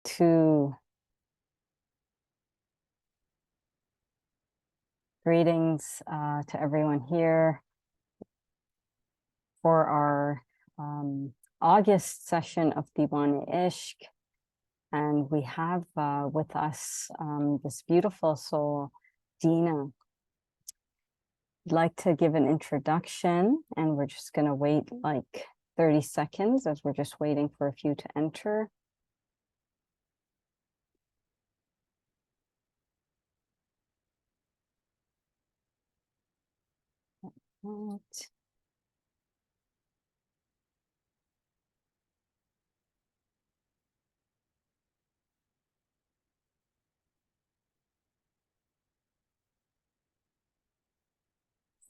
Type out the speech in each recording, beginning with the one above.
2. Greetings to everyone here for our August session of Divaan Ishq. And we have with us this beautiful soul, Dina. I'd like to give an introduction, and we're just going to wait like 30 seconds as we're just waiting for a few to enter. Right.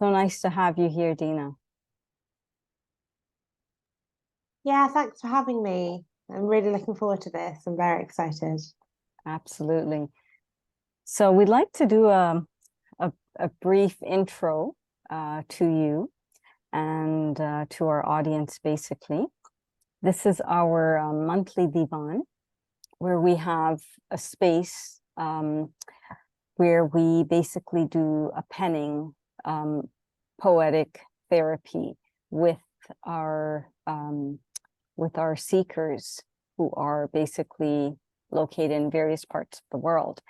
So nice to have you here, Dina. Yeah, thanks for having me. I'm really looking forward to this. I'm very excited. Absolutely. So we'd like to do a brief intro to you and to our audience, basically. This is our monthly Divaan, where we have a space where we basically do a penning poetic therapy with our seekers who are basically located in various parts of the world.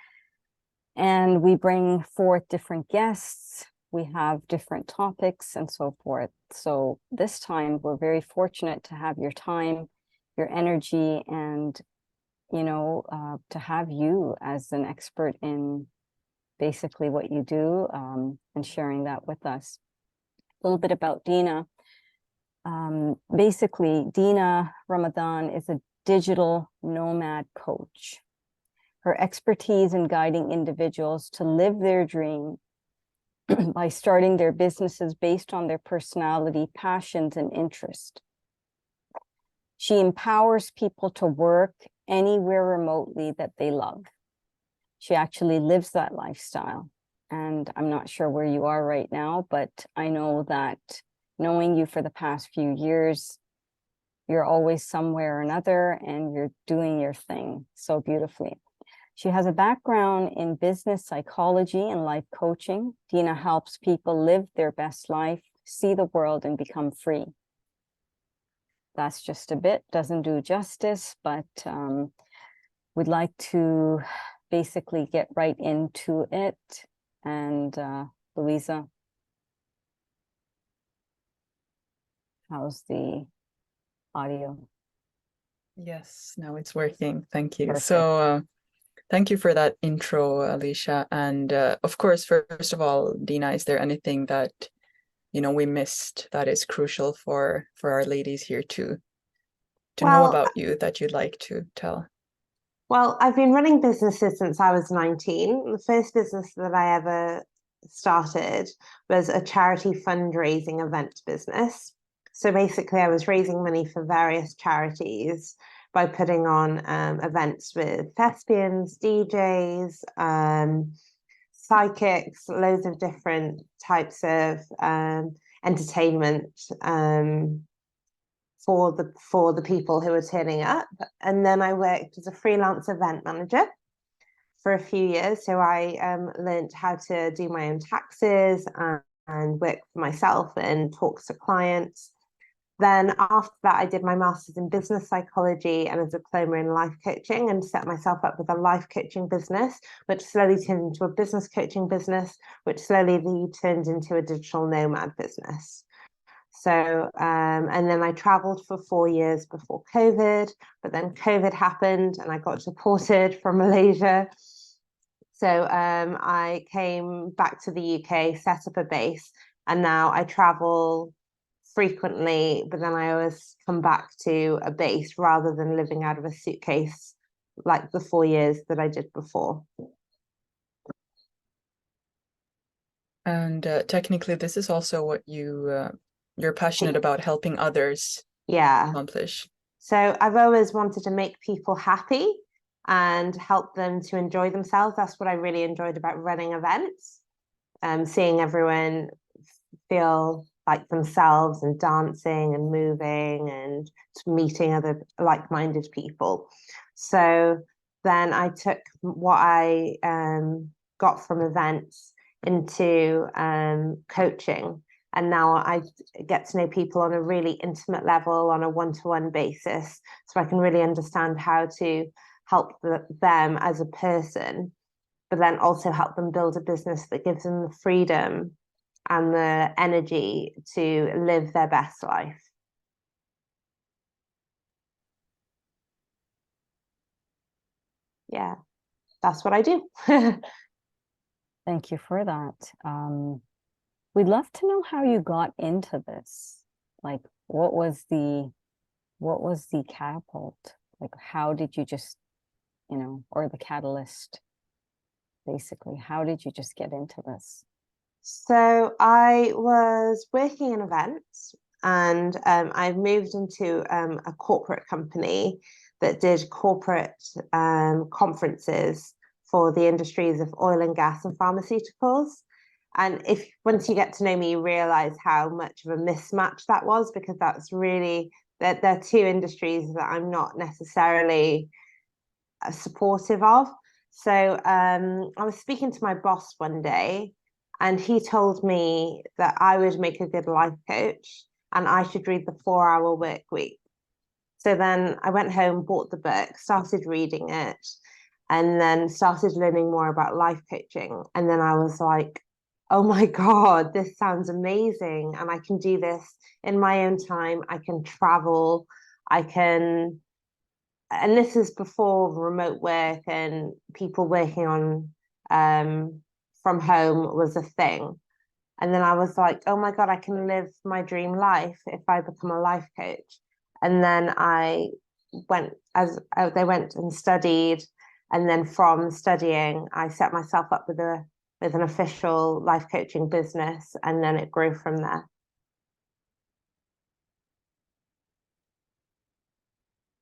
And we bring forth different guests, we have different topics and so forth. So this time we're very fortunate to have your time, your energy, and to have you as an expert in basically what you do, and sharing that with us. A little bit about Dina. Basically, Dina Ramadan is a digital nomad coach. Her expertise in guiding individuals to live their dream by starting their businesses based on their personality, passions, and interest. She empowers people to work anywhere remotely that they love. She actually lives that lifestyle. And I'm not sure where you are right now, but I know that knowing you for the past few years, you're always somewhere or another and you're doing your thing so beautifully. She has a background in business psychology and life coaching. Dina helps people live their best life, see the world, and become free. That's just a bit, doesn't do justice, but we'd like to basically get right into it. And Louisa, how's the audio? Yes, now it's working. Thank you. Perfect. So thank you for that intro, Alicia. And of course, first of all, Dina, is there anything that we missed that is crucial for our ladies here to know about you that you'd like to tell? Well, I've been running businesses since I was 19. The first business that I ever started was a charity fundraising event business. So basically, I was raising money for various charities by putting on events with thespians, DJs, psychics, loads of different types of entertainment for the people who were turning up. And then I worked as a freelance event manager for a few years. So I learned how to do my own taxes and work for myself and talk to clients. Then after that, I did my master's in business psychology and a diploma in life coaching, and set myself up with a life coaching business, which slowly turned into a business coaching business, which slowly turned into a digital nomad business. So, and then I traveled for 4 years before COVID, but then COVID happened and I got deported from Malaysia. So I came back to the UK, set up a base, and now I travel frequently, but then I always come back to a base rather than living out of a suitcase like the 4 years that I did before. And technically, this is also what you're passionate about, helping others accomplish. So I've always wanted to make people happy and help them to enjoy themselves. That's what I really enjoyed about running events, seeing everyone feel like themselves and dancing and moving and meeting other like-minded people. So then I took what I got from events into coaching. And now I get to know people on a really intimate level, on a one-to-one basis, so I can really understand how to help them as a person, but then also help them build a business that gives them the freedom and the energy to live their best life. Yeah, that's what I do. Thank you for that. We'd love to know how you got into this. Like, what was the catapult? Like, how did you just, or the catalyst, basically? How did you just get into this? So I was working in events, and I moved into a corporate company that did corporate conferences for the industries of oil and gas and pharmaceuticals. And if once you get to know me, you realize how much of a mismatch that was, because that's really, they're two industries that I'm not necessarily supportive of. So I was speaking to my boss one day, and he told me that I would make a good life coach and I should read the 4 Hour Work Week. So then I went home, bought the book, started reading it, and then started learning more about life coaching. And then I was like, oh my God, this sounds amazing. And I can do this in my own time. I can travel. And this is before remote work and people working on from home was a thing. And then I was like, oh my God, I can live my dream life if I become a life coach. And then they went and studied. And then from studying, I set myself up with an official life coaching business, and then it grew from there.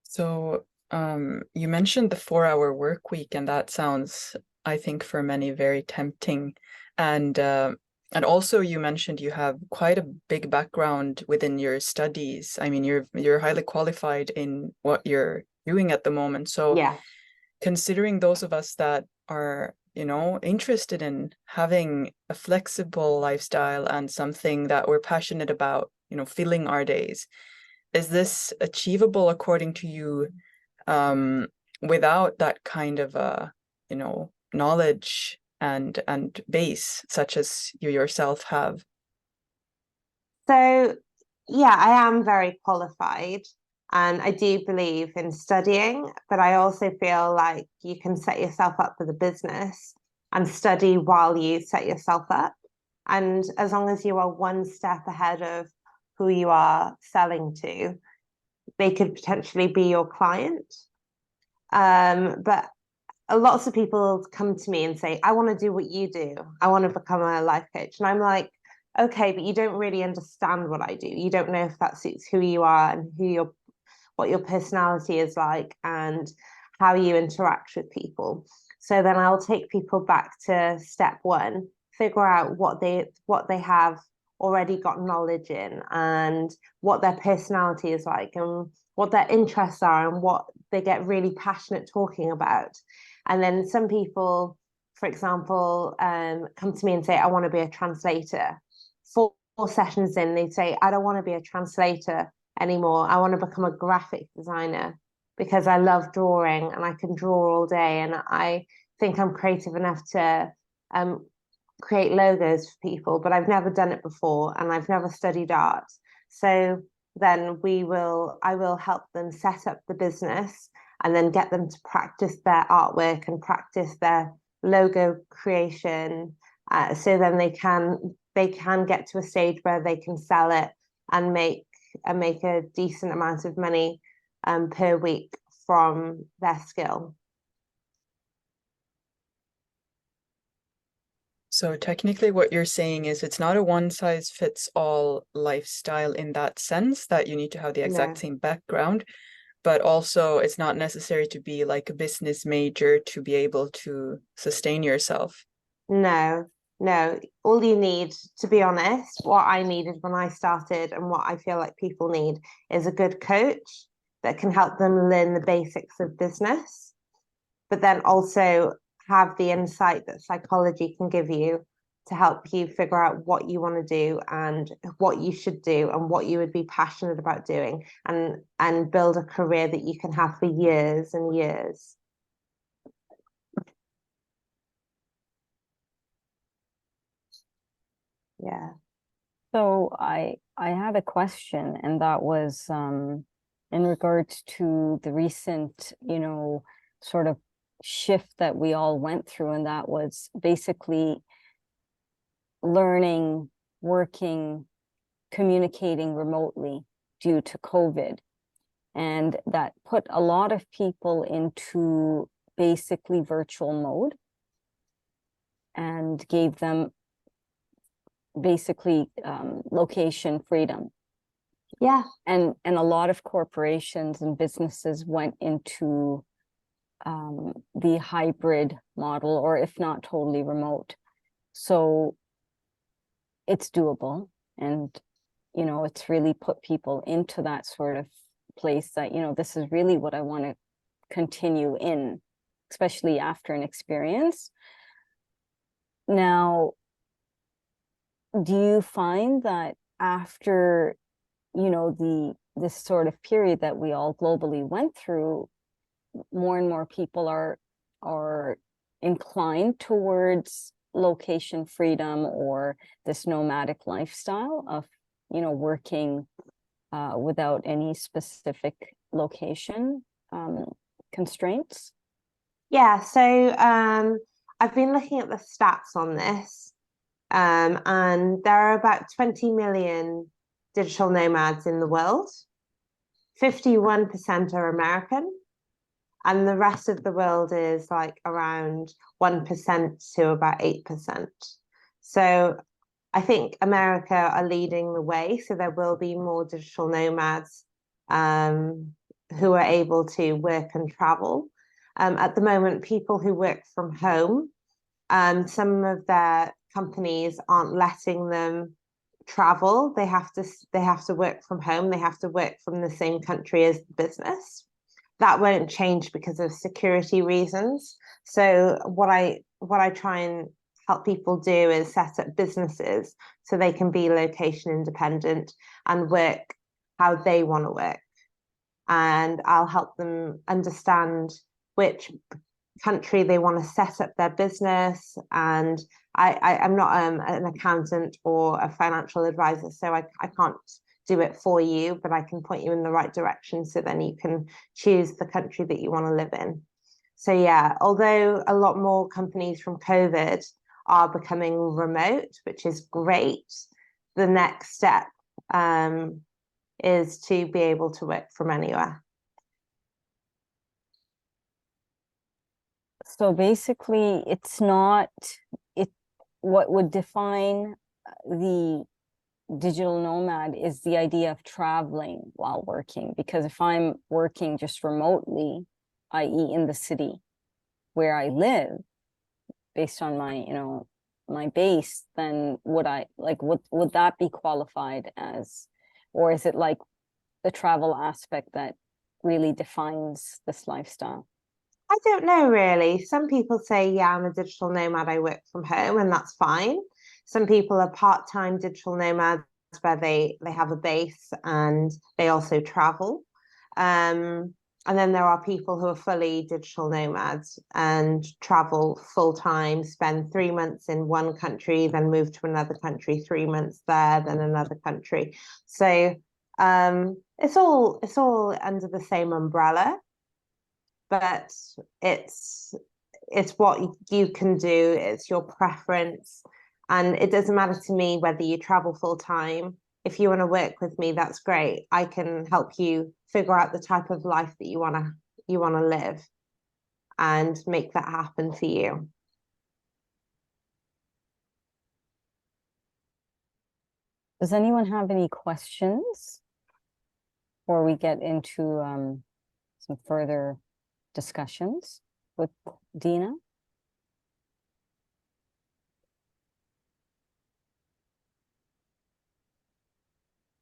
So you mentioned the 4 Hour Work Week, and that sounds, I think, for many very tempting. And also you mentioned you have quite a big background within your studies. I mean, you're highly qualified in what you're doing at the moment. So Yeah. considering those of us that are, interested in having a flexible lifestyle and something that we're passionate about, filling our days, is this achievable according to you, without that kind of knowledge and base such as you yourself have? So, yeah, I am very qualified and I do believe in studying, but I also feel like you can set yourself up for the business and study while you set yourself up. And as long as you are one step ahead of who you are selling to, they could potentially be your client. But lots of people come to me and say, I want to do what you do. I want to become a life coach. And I'm like, okay, but you don't really understand what I do. You don't know if that suits who you are and what your personality is like and how you interact with people. So then I'll take people back to step one, figure out what they have already got knowledge in and what their personality is like and what their interests are and what they get really passionate talking about. And then some people, for example, come to me and say, I want to be a translator. Four sessions in, they say, I don't want to be a translator anymore. I want to become a graphic designer because I love drawing and I can draw all day. And I think I'm creative enough to create logos for people, but I've never done it before and I've never studied art. So then I will help them set up the business and then get them to practice their artwork and practice their logo creation. So then they can get to a stage where they can sell it and make a decent amount of money per week from their skill. So technically what you're saying is it's not a one size fits all lifestyle in that sense that you need to have the exact No. same background, but also it's not necessary to be like a business major to be able to sustain yourself. No, no. All you need, to be honest, what I needed when I started and what I feel like people need is a good coach that can help them learn the basics of business. but then also have the insight that psychology can give you to help you figure out what you want to do and what you should do and what you would be passionate about doing, and build a career that you can have for years and years. Yeah. So I had a question, and that was in regards to the recent, sort of shift that we all went through, and that was basically learning, working, communicating remotely due to COVID. And that put a lot of people into basically virtual mode and gave them basically location freedom. Yeah. And a lot of corporations and businesses went into the hybrid model, or if not totally remote. So it's doable, and it's really put people into that sort of place that this is really what I want to continue in, especially after an experience. Now, do you find that after this sort of period that we all globally went through, more and more people are inclined towards location freedom or this nomadic lifestyle of working without any specific location constraints? Yeah, so I've been looking at the stats on this, and there are about 20 million digital nomads in the world. 51% are American, and the rest of the world is like around 1% to about 8%. So I think America are leading the way, so there will be more digital nomads who are able to work and travel. At the moment, people who work from home, some of their companies aren't letting them travel. They have to work from home. They have to work from the same country as the business. That won't change because of security reasons. So what I try and help people do is set up businesses so they can be location independent and work how they want to work. And I'll help them understand which country they want to set up their business. And I'm not an accountant or a financial advisor, so I can't do it for you, but I can point you in the right direction so then you can choose the country that you want to live in. So yeah, although a lot more companies from COVID are becoming remote, which is great, the next step is to be able to work from anywhere. So basically, it's not what would define the digital nomad is the idea of traveling while working. Because if I'm working just remotely, i.e. in the city where I live, based on my my base, then would that be qualified as, or is it like the travel aspect that really defines this lifestyle? I don't know really. Some people say, yeah, I'm a digital nomad, I work from home, and that's fine. Some people are part-time digital nomads where they have a base and they also travel. And then there are people who are fully digital nomads and travel full-time, spend 3 months in one country, then move to another country, 3 months there, then another country. So it's all under the same umbrella, but it's what you can do, it's your preference, and it doesn't matter to me whether you travel full time. If you want to work with me, that's great. I can help you figure out the type of life that you want to live and make that happen for you. Does anyone have any questions before we get into some further discussions with Dina?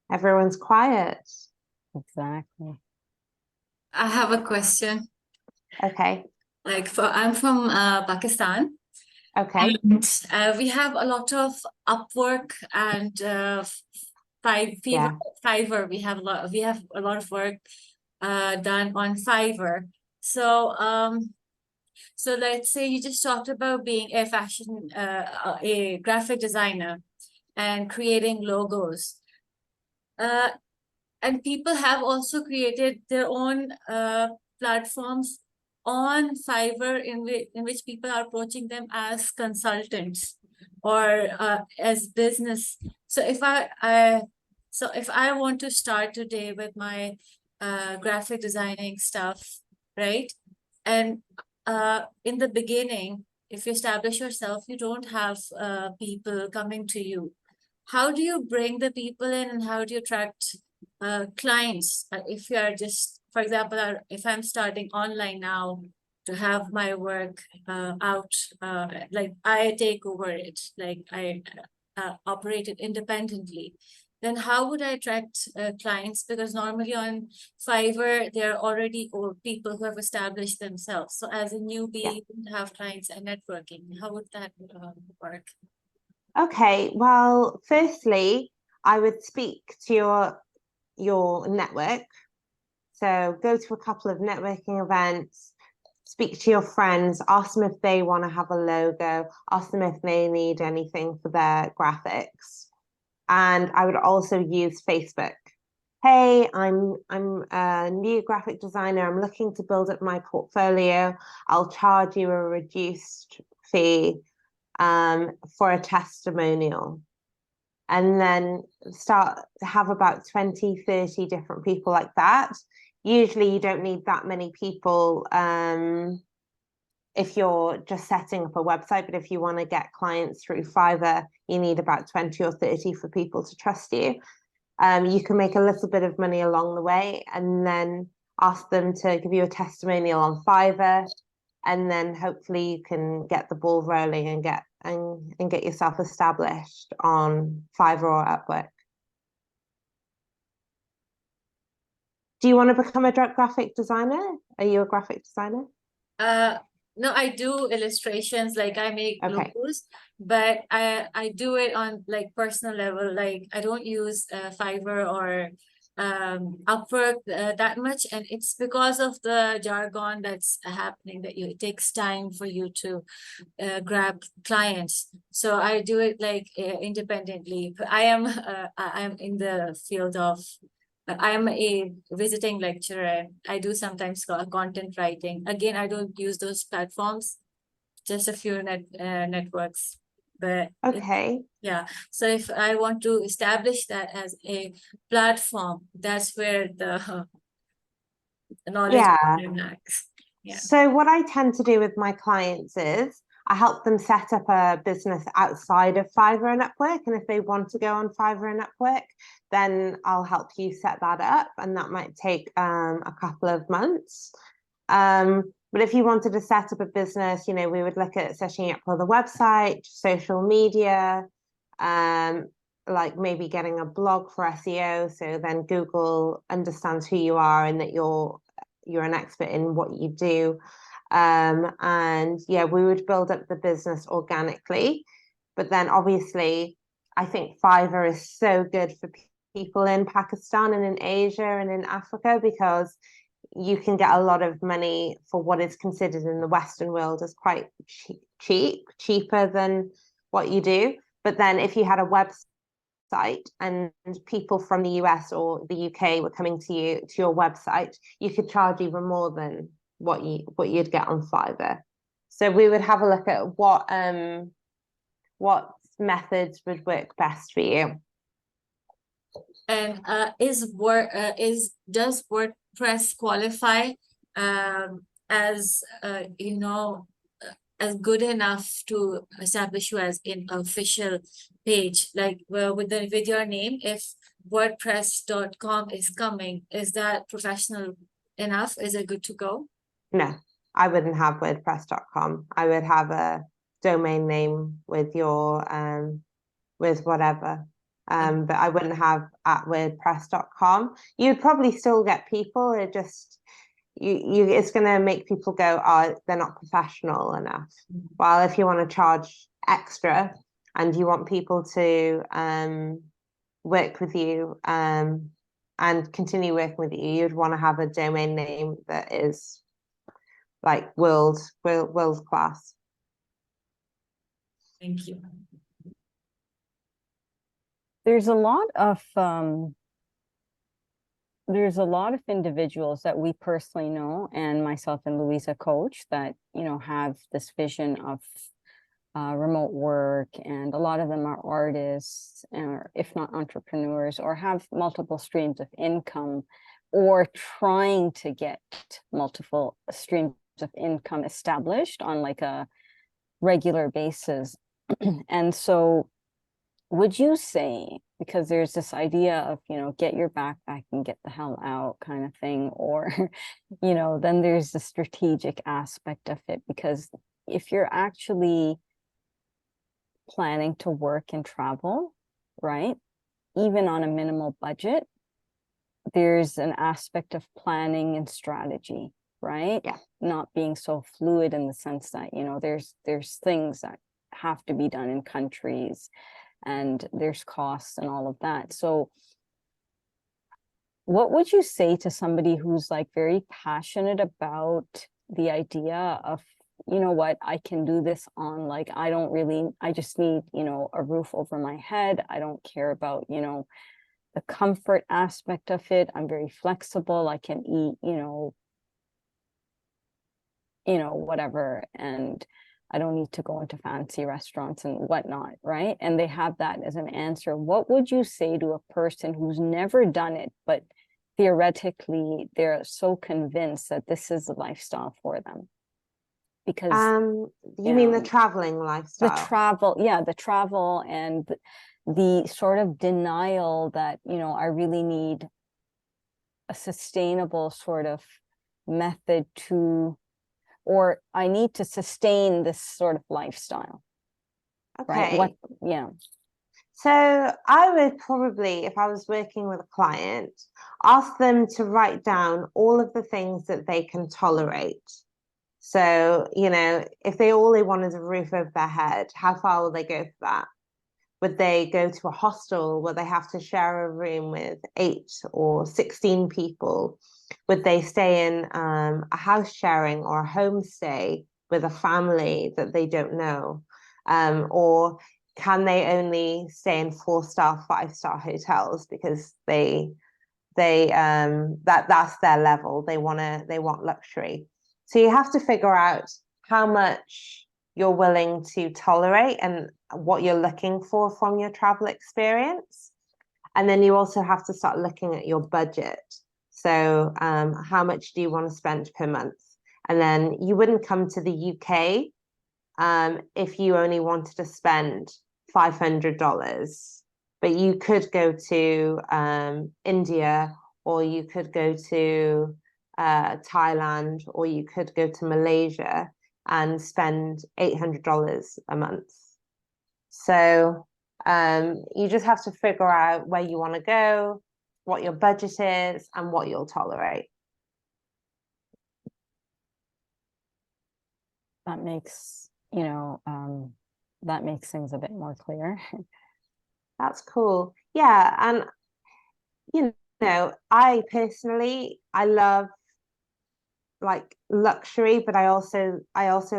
Everyone's quiet. Exactly. I have a question. Okay. I'm from Pakistan, Okay. and we have a lot of Upwork and Yeah. Fiverr. We have a lot of work done on Fiverr. So let's say you just talked about being a graphic designer and creating logos. And people have also created their own platforms on Fiverr in which people are approaching them as consultants or as business. So if I want to start today with my graphic designing stuff, right? And in the beginning, if you establish yourself, you don't have people coming to you. How do you bring the people in, and how do you attract clients? If you are just, for example, if I'm starting online now to have my work out, like I take over it, like I operate it independently, then how would I attract clients? Because normally on Fiverr, there are already old people who have established themselves. So as a newbie, Yeah. you wouldn't have clients and networking. How would that work? Okay, well, firstly, I would speak to your network. So go to a couple of networking events, speak to your friends, ask them if they want to have a logo, ask them if they need anything for their graphics. And I would also use Facebook. Hey, I'm a new graphic designer. I'm looking to build up my portfolio. I'll charge you a reduced fee for a testimonial. And then start to have about 20, 30 different people like that. Usually you don't need that many people if you're just setting up a website, but if you want to get clients through Fiverr, you need about 20 or 30 for people to trust you. You can make a little bit of money along the way and then ask them to give you a testimonial on Fiverr, and then hopefully you can get the ball rolling and get yourself established on Fiverr or Upwork. Do you want to become a graphic designer? Are you a graphic designer? No, I do illustrations, like I make logos, but I do it on like personal level. Like I don't use Fiverr or Upwork that much, and it's because of the jargon that's happening that it takes time for you to grab clients. So I do it like independently. I am in the field of I am a visiting lecturer. I do sometimes content writing. Again, I don't use those platforms, just a few networks. But Okay. yeah, so if I want to establish that as a platform, that's where the knowledge max. Yeah. So what I tend to do with my clients is I help them set up a business outside of Fiverr and Upwork. And if they want to go on Fiverr and Upwork, then I'll help you set that up. And that might take a couple of months. But if you wanted to set up a business, we would look at setting up for the website, social media, like maybe getting a blog for SEO. So then Google understands who you are and that you're an expert in what you do. And yeah, we would build up the business organically. But then obviously, I think Fiverr is so good for people in Pakistan and in Asia and in Africa, because you can get a lot of money for what is considered in the Western world as quite cheaper than what you do. But then if you had a website and people from the US or the UK were coming to your website, you could charge even more than what you'd get on Fiverr. So we would have a look at what methods would work best for you. And does WordPress qualify as as good enough to establish you as an official page, like with your name? If WordPress.com is coming, is that professional enough? Is it good to go? No, I wouldn't have WordPress.com. I would have a domain name with your with whatever. But I wouldn't have at WordPress.com. You'd probably still get people. It just it's going to make people go, oh, they're not professional enough. While if you want to charge extra and you want people to work with you and continue working with you, you'd want to have a domain name that is like world class. Thank you. There's a lot of individuals that we personally know, and myself and Louisa coach, that, you know, have this vision of remote work, and a lot of them are artists, or if not entrepreneurs, or have multiple streams of income, or trying to get multiple streams of income established on like a regular basis. And so would you say, because there's this idea of, you know, get your backpack and get the hell out kind of thing, or, you know, then there's the strategic aspect of it, because if you're actually planning to work and travel, right, even on a minimal budget, there's an aspect of planning and strategy, right? Yeah. Not being so fluid in the sense that, you know, there's things that have to be done in countries, and there's costs and all of that. So what would you say to somebody who's like very passionate about the idea of, you know what, I can do this on, like, I just need, you know, a roof over my head. I don't care about, you know, the comfort aspect of it. I'm very flexible. I can eat, you know, whatever, and I don't need to go into fancy restaurants and whatnot, right? And they have that as an answer. What would you say to a person who's never done it, but theoretically they're so convinced that this is the lifestyle for them? Because you mean the traveling lifestyle? The travel and the sort of denial that, you know, I really need a sustainable sort of method to, or I need to sustain this sort of lifestyle. Okay. Right? Yeah. So I would probably, if I was working with a client, ask them to write down all of the things that they can tolerate. So, you know, if they want is a roof over their head, how far will they go for that? Would they go to a hostel where they have to share a room with 8 or 16 people? Would they stay in a house sharing or a homestay with a family that they don't know? Or can they only stay in 4-star, 5-star hotels because that's their level? They want luxury. So you have to figure out how much you're willing to tolerate and what you're looking for from your travel experience. And then you also have to start looking at your budget. So how much do you want to spend per month? And then you wouldn't come to the UK if you only wanted to spend $500, but you could go to India, or you could go to Thailand, or you could go to Malaysia and spend $800 a month. So you just have to figure out where you want to go, what your budget is, and what you'll tolerate. That makes, you know, that makes things a bit more clear. That's cool. Yeah, and you know, I personally, I love like luxury, but I also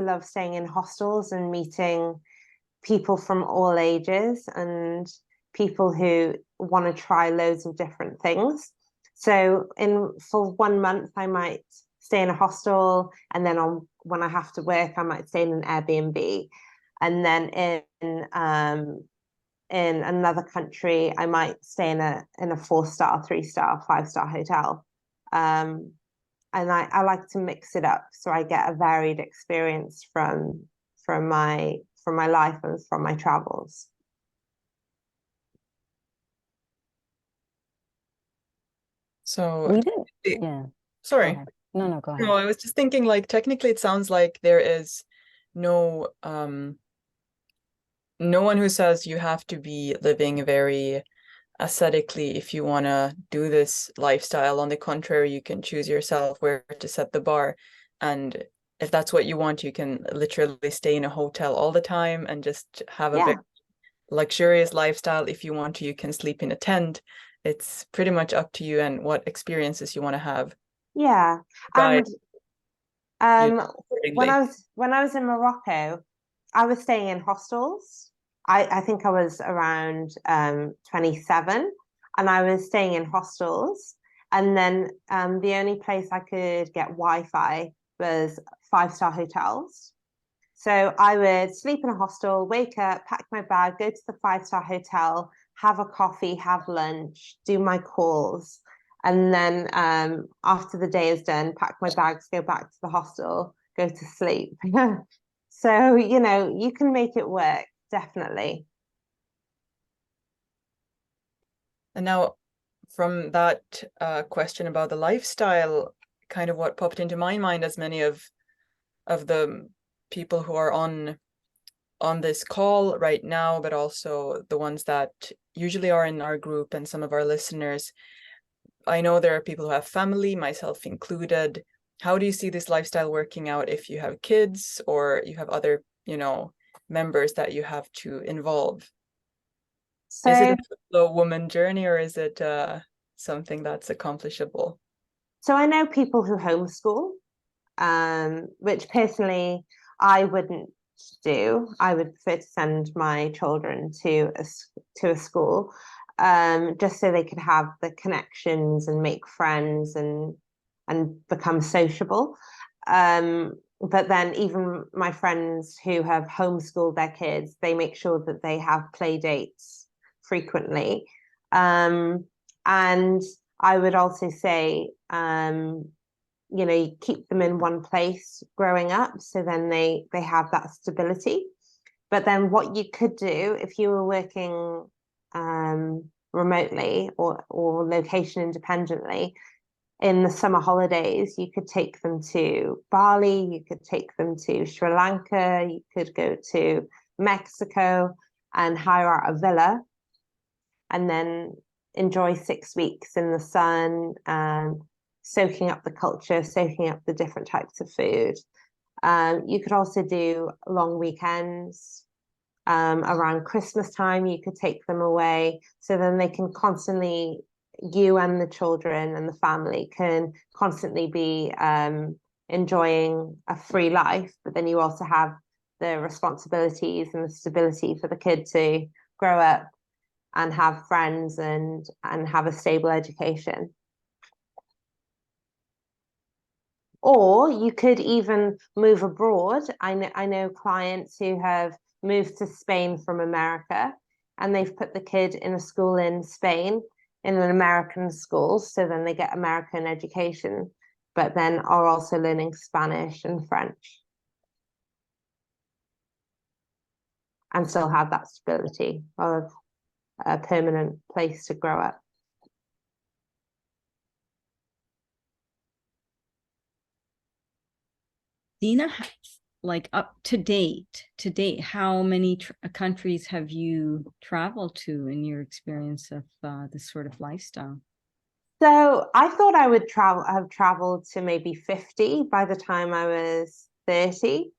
love staying in hostels and meeting people from all ages and people who want to try loads of different things. So for 1 month I might stay in a hostel, and then when I have to work I might stay in an Airbnb, and then in another country I might stay in a 4-star, 3-star, 5-star hotel. And I like to mix it up so I get a varied experience from my life and from my travels. So We didn't. Yeah. Sorry. No, go ahead. No, I was just thinking, like, technically it sounds like there is no one who says you have to be living very aesthetically, if you want to do this lifestyle. On the contrary, you can choose yourself where to set the bar. And if that's what you want, you can literally stay in a hotel all the time and just have a Yeah. very luxurious lifestyle. If you want to, you can sleep in a tent. It's pretty much up to you and what experiences you want to have. Yeah. Guide And you when accordingly. I was in Morocco, I was staying in hostels. I think I was around 27, and I was staying in hostels. And then the only place I could get Wi-Fi was 5-star hotels. So I would sleep in a hostel, wake up, pack my bag, go to the 5-star hotel, have a coffee, have lunch, do my calls. And then after the day is done, pack my bags, go back to the hostel, go to sleep. So, you know, you can make it work, definitely. And now, from that question about the lifestyle, kind of what popped into my mind, as many of the people who are on this call right now, but also the ones that usually are in our group and some of our listeners, I know there are people who have family, myself included. How do you see this lifestyle working out if you have kids or you have other, members that you have to involve? Is it So, a slow woman journey, or is it something that's accomplishable? so I know people who homeschool, which personally I wouldn't do. I would prefer to send my children to a school, just so they could have the connections and make friends and become sociable. But then even my friends who have homeschooled their kids, they make sure that they have play dates frequently. And I would also say, you know, you keep them in one place growing up, so then they have that stability. But then what you could do if you were working remotely or location independently, in the summer holidays, you could take them to Bali, you could take them to Sri Lanka, you could go to Mexico and hire out a villa and then enjoy 6 weeks in the sun, soaking up the culture, soaking up the different types of food. You could also do long weekends. Around Christmas time, you could take them away. So then they can constantly, you and the children and the family can constantly be enjoying a free life. But then you also have the responsibilities and the stability for the kid to grow up and have friends and have a stable education. Or you could even move abroad. I know clients who have moved to Spain from America, and they've put the kid in a school in Spain, in an American school, so then they get American education, but then are also learning Spanish and French, and still have that stability of a permanent place to grow up. Dina, like up to date, how many countries have you traveled to in your experience of this sort of lifestyle? So I thought I would have traveled to maybe 50 by the time I was 30.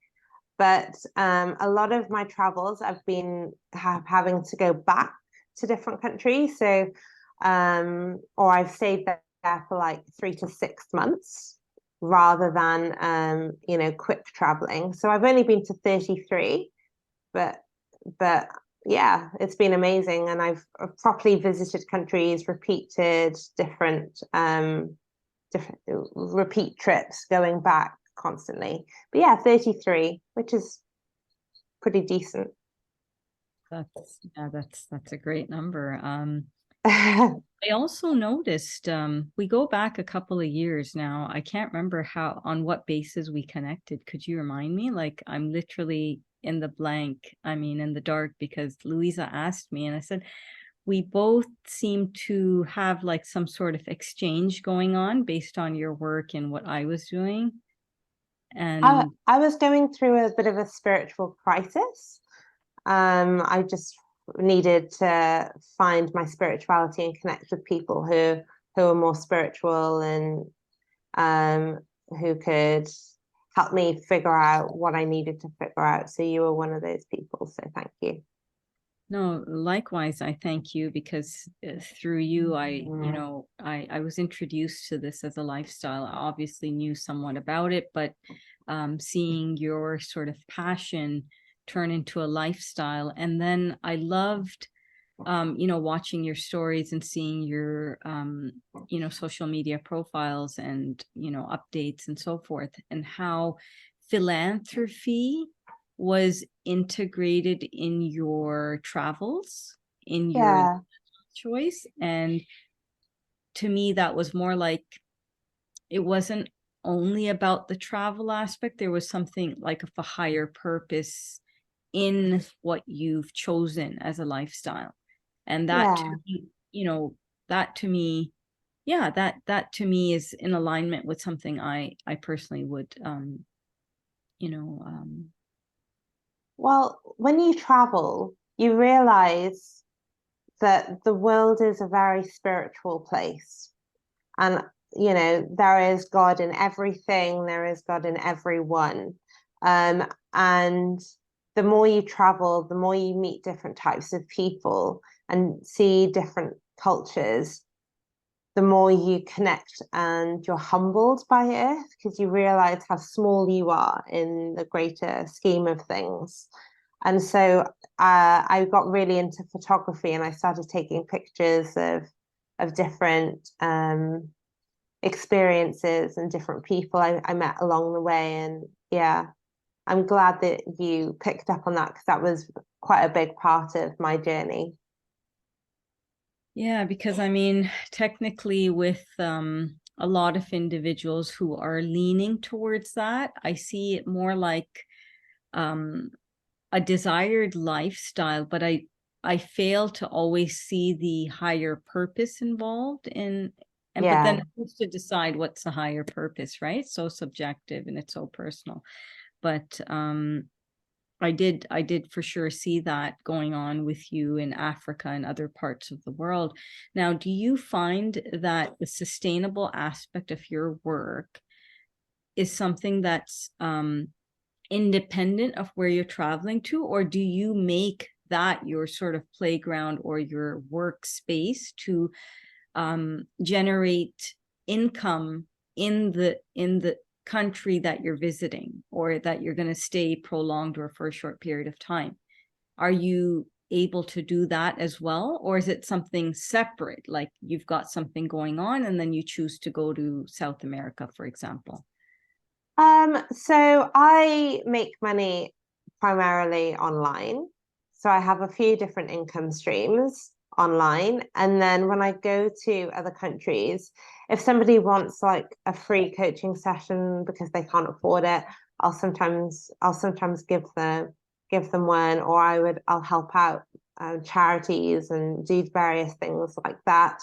But a lot of my travels, I've been having to go back to different countries. So, or I've stayed there for like 3 to 6 months rather than, you know, quick traveling. So I've only been to 33, but yeah, it's been amazing. And I've properly visited countries, repeated different repeat trips going back constantly. But yeah, 33, which is pretty decent. That's a great number. I also noticed we go back a couple of years now. I can't remember on what basis we connected. Could you remind me? Like, I'm literally in the blank. I mean, in the dark, because Louisa asked me and I said, we both seem to have like some sort of exchange going on based on your work and what I was doing. And I was going through a bit of a spiritual crisis. I just needed to find my spirituality and connect with people who are more spiritual and who could help me figure out what I needed to figure out. So you were one of those people. So thank you. No, likewise, I thank you, because through you, I was introduced to this as a lifestyle. I obviously knew somewhat about it, but seeing your sort of passion turn into a lifestyle. And then I loved, watching your stories and seeing your, social media profiles and, updates and so forth, and how philanthropy was integrated in your travels, in your choice. And to me, that was more like, it wasn't only about the travel aspect. There was something like of a higher purpose in what you've chosen as a lifestyle. And that to me, that to me, that to me is in alignment with something I personally would, Well, when you travel, you realize that the world is a very spiritual place. And, there is God in everything, there is God in everyone. And the more you travel, the more you meet different types of people and see different cultures, the more you connect and you're humbled by it, because you realize how small you are in the greater scheme of things. And so I got really into photography, and I started taking pictures of different experiences and different people I met along the way. And I'm glad that you picked up on that, because that was quite a big part of my journey. Yeah, because technically with a lot of individuals who are leaning towards that, I see it more like a desired lifestyle, but I fail to always see the higher purpose involved in, and but then who's to decide what's the higher purpose, right? So subjective and it's so personal. But I did for sure see that going on with you in Africa and other parts of the world. Now, do you find that the sustainable aspect of your work is something that's independent of where you're traveling to, or do you make that your sort of playground or your workspace to generate income in the country that you're visiting, or that you're going to stay prolonged or for a short period of time? Are you able to do that as well, or is it something separate, like you've got something going on and then you choose to go to South America, for example? So I make money primarily online. So I have a few different income streams online. And then when I go to other countries, if somebody wants like a free coaching session because they can't afford it, I'll sometimes give them one, or I'll help out charities and do various things like that.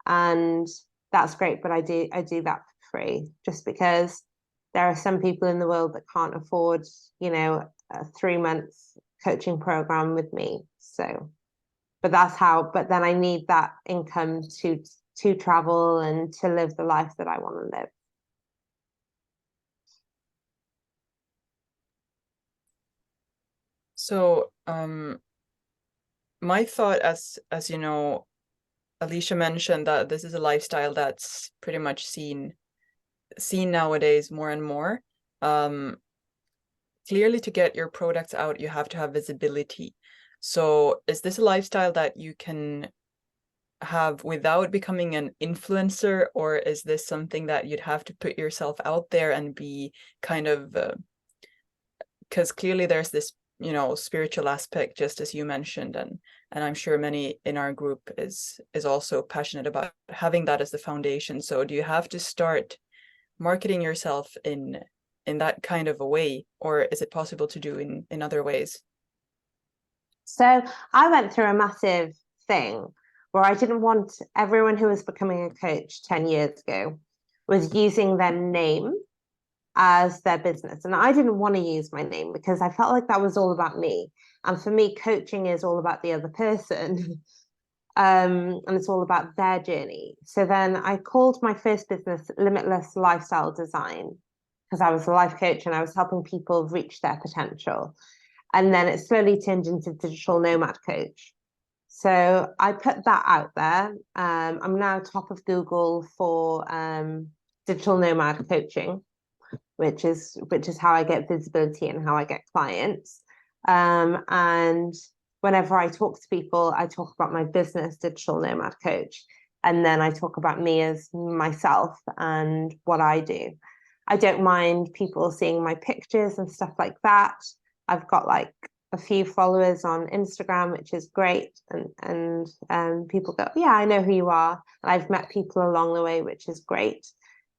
And that's great, but I do that for free, just because there are some people in the world that can't afford, a 3-month coaching program with me. So, but then I need that income to travel and to live the life that I want to live. So, my thought, as you know, Alicia mentioned that this is a lifestyle that's pretty much seen nowadays more and more. Clearly, to get your products out, you have to have visibility. So is this a lifestyle that you can have without becoming an influencer, or is this something that you'd have to put yourself out there and be kind of, because clearly there's this, spiritual aspect, just as you mentioned, and I'm sure many in our group is also passionate about having that as the foundation. So do you have to start marketing yourself in that kind of a way, or is it possible to do in other ways? So I went through a massive thing where I didn't want everyone who was becoming a coach 10 years ago was using their name as their business. And I didn't want to use my name because I felt like that was all about me. And for me, coaching is all about the other person. And it's all about their journey. So then I called my first business Limitless Lifestyle Design, because I was a life coach and I was helping people reach their potential. And then it slowly turned into Digital Nomad Coach. So I put that out there. I'm now top of Google for digital nomad coaching, which is how I get visibility and how I get clients. And whenever I talk to people, I talk about my business, Digital Nomad Coach, and then I talk about me as myself and what I do. I don't mind people seeing my pictures and stuff like that. I've got like a few followers on Instagram, which is great. And people go, yeah, I know who you are. And I've met people along the way, which is great.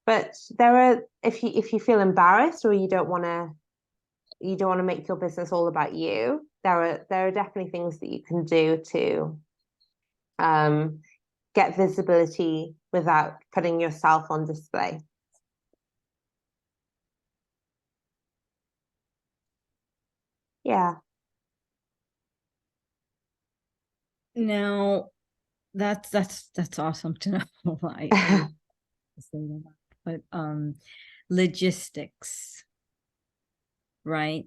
But there are, if you feel embarrassed or you don't want to make your business all about you, there are definitely things that you can do to get visibility without putting yourself on display. Yeah. Now, that's awesome to know. I say that. But logistics, right?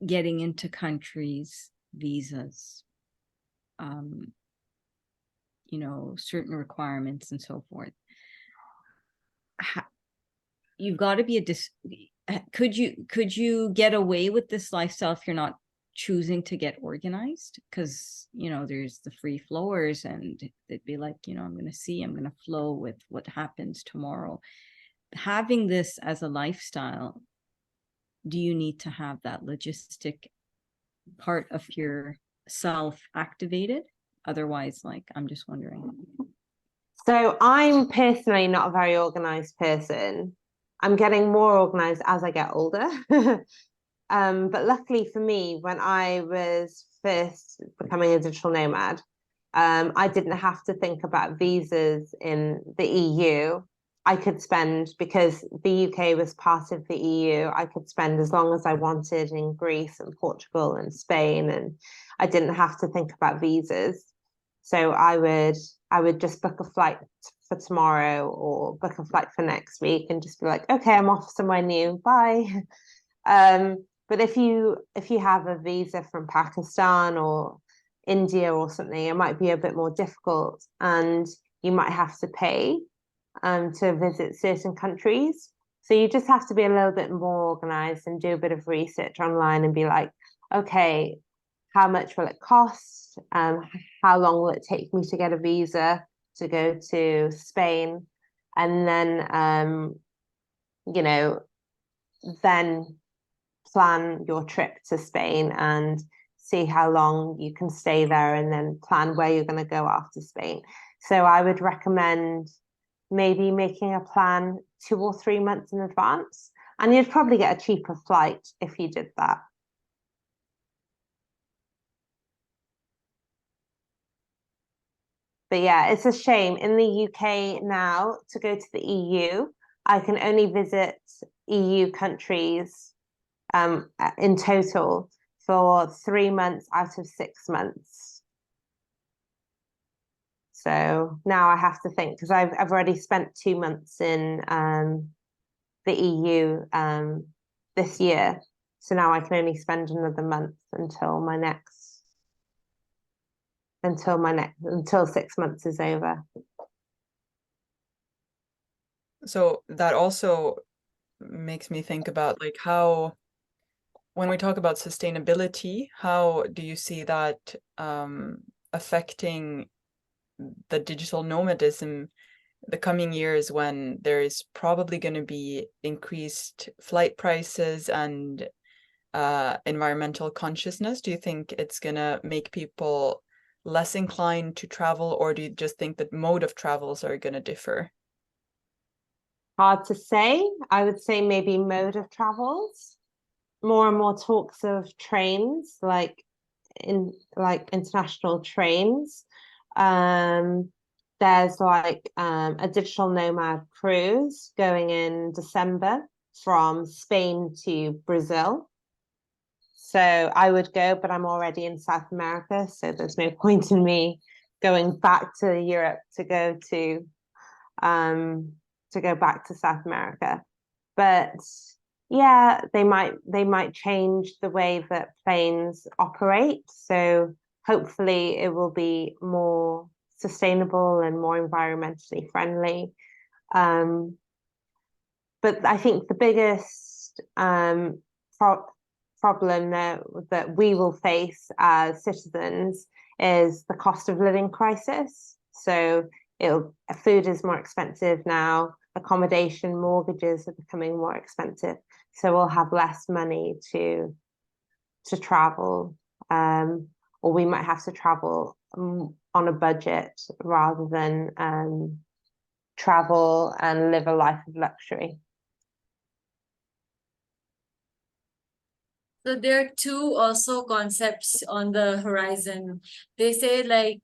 Getting into countries, visas, certain requirements and so forth. You've got to be could you get away with this lifestyle if you're not choosing to get organized? Because there's the free flowers and they'd be like, I'm going to flow with what happens tomorrow. Having this as a lifestyle, do you need to have that logistic part of your self activated? Otherwise, I'm just wondering. So I'm personally not a very organized person. I'm getting more organized as I get older. But luckily for me, when I was first becoming a digital nomad, I didn't have to think about visas in the EU. I could spend, because the UK was part of the EU, I could spend as long as I wanted in Greece and Portugal and Spain, and I didn't have to think about visas. So I would just book a flight for tomorrow or book a flight for next week and just be like, okay, I'm off somewhere new. Bye. But if you have a visa from Pakistan or India or something, it might be a bit more difficult and you might have to pay to visit certain countries. So you just have to be a little bit more organized and do a bit of research online and be like, okay, how much will it cost? How long will it take me to get a visa to go to Spain? And then, then plan your trip to Spain and see how long you can stay there and then plan where you're going to go after Spain. So I would recommend maybe making a plan 2 or 3 months in advance, and you'd probably get a cheaper flight if you did that. But yeah, it's a shame. In the UK now, to go to the EU, I can only visit EU countries in total for 3 months out of 6 months. So now I have to think, because I've already spent 2 months in the EU this year. So now I can only spend another month until 6 months is over. So that also makes me think about how, when we talk about sustainability, how do you see that affecting the digital nomadism the coming years, when there is probably going to be increased flight prices and environmental consciousness? Do you think it's going to make people less inclined to travel, or do you just think that mode of travels are going to differ? Hard to say. I would say maybe mode of travels. More and more talks of trains, like international trains. there's like a digital nomad cruise going in December from Spain to Brazil. So I would go, but I'm already in South America, so there's no point in me going back to Europe to go back to South America. But yeah, they might change the way that planes operate. So hopefully it will be more sustainable and more environmentally friendly. But I think the biggest problem that we will face as citizens is the cost of living crisis. So food is more expensive now, accommodation, mortgages are becoming more expensive. So we'll have less money to travel, or we might have to travel on a budget rather than travel and live a life of luxury. So there are two also concepts on the horizon. They say like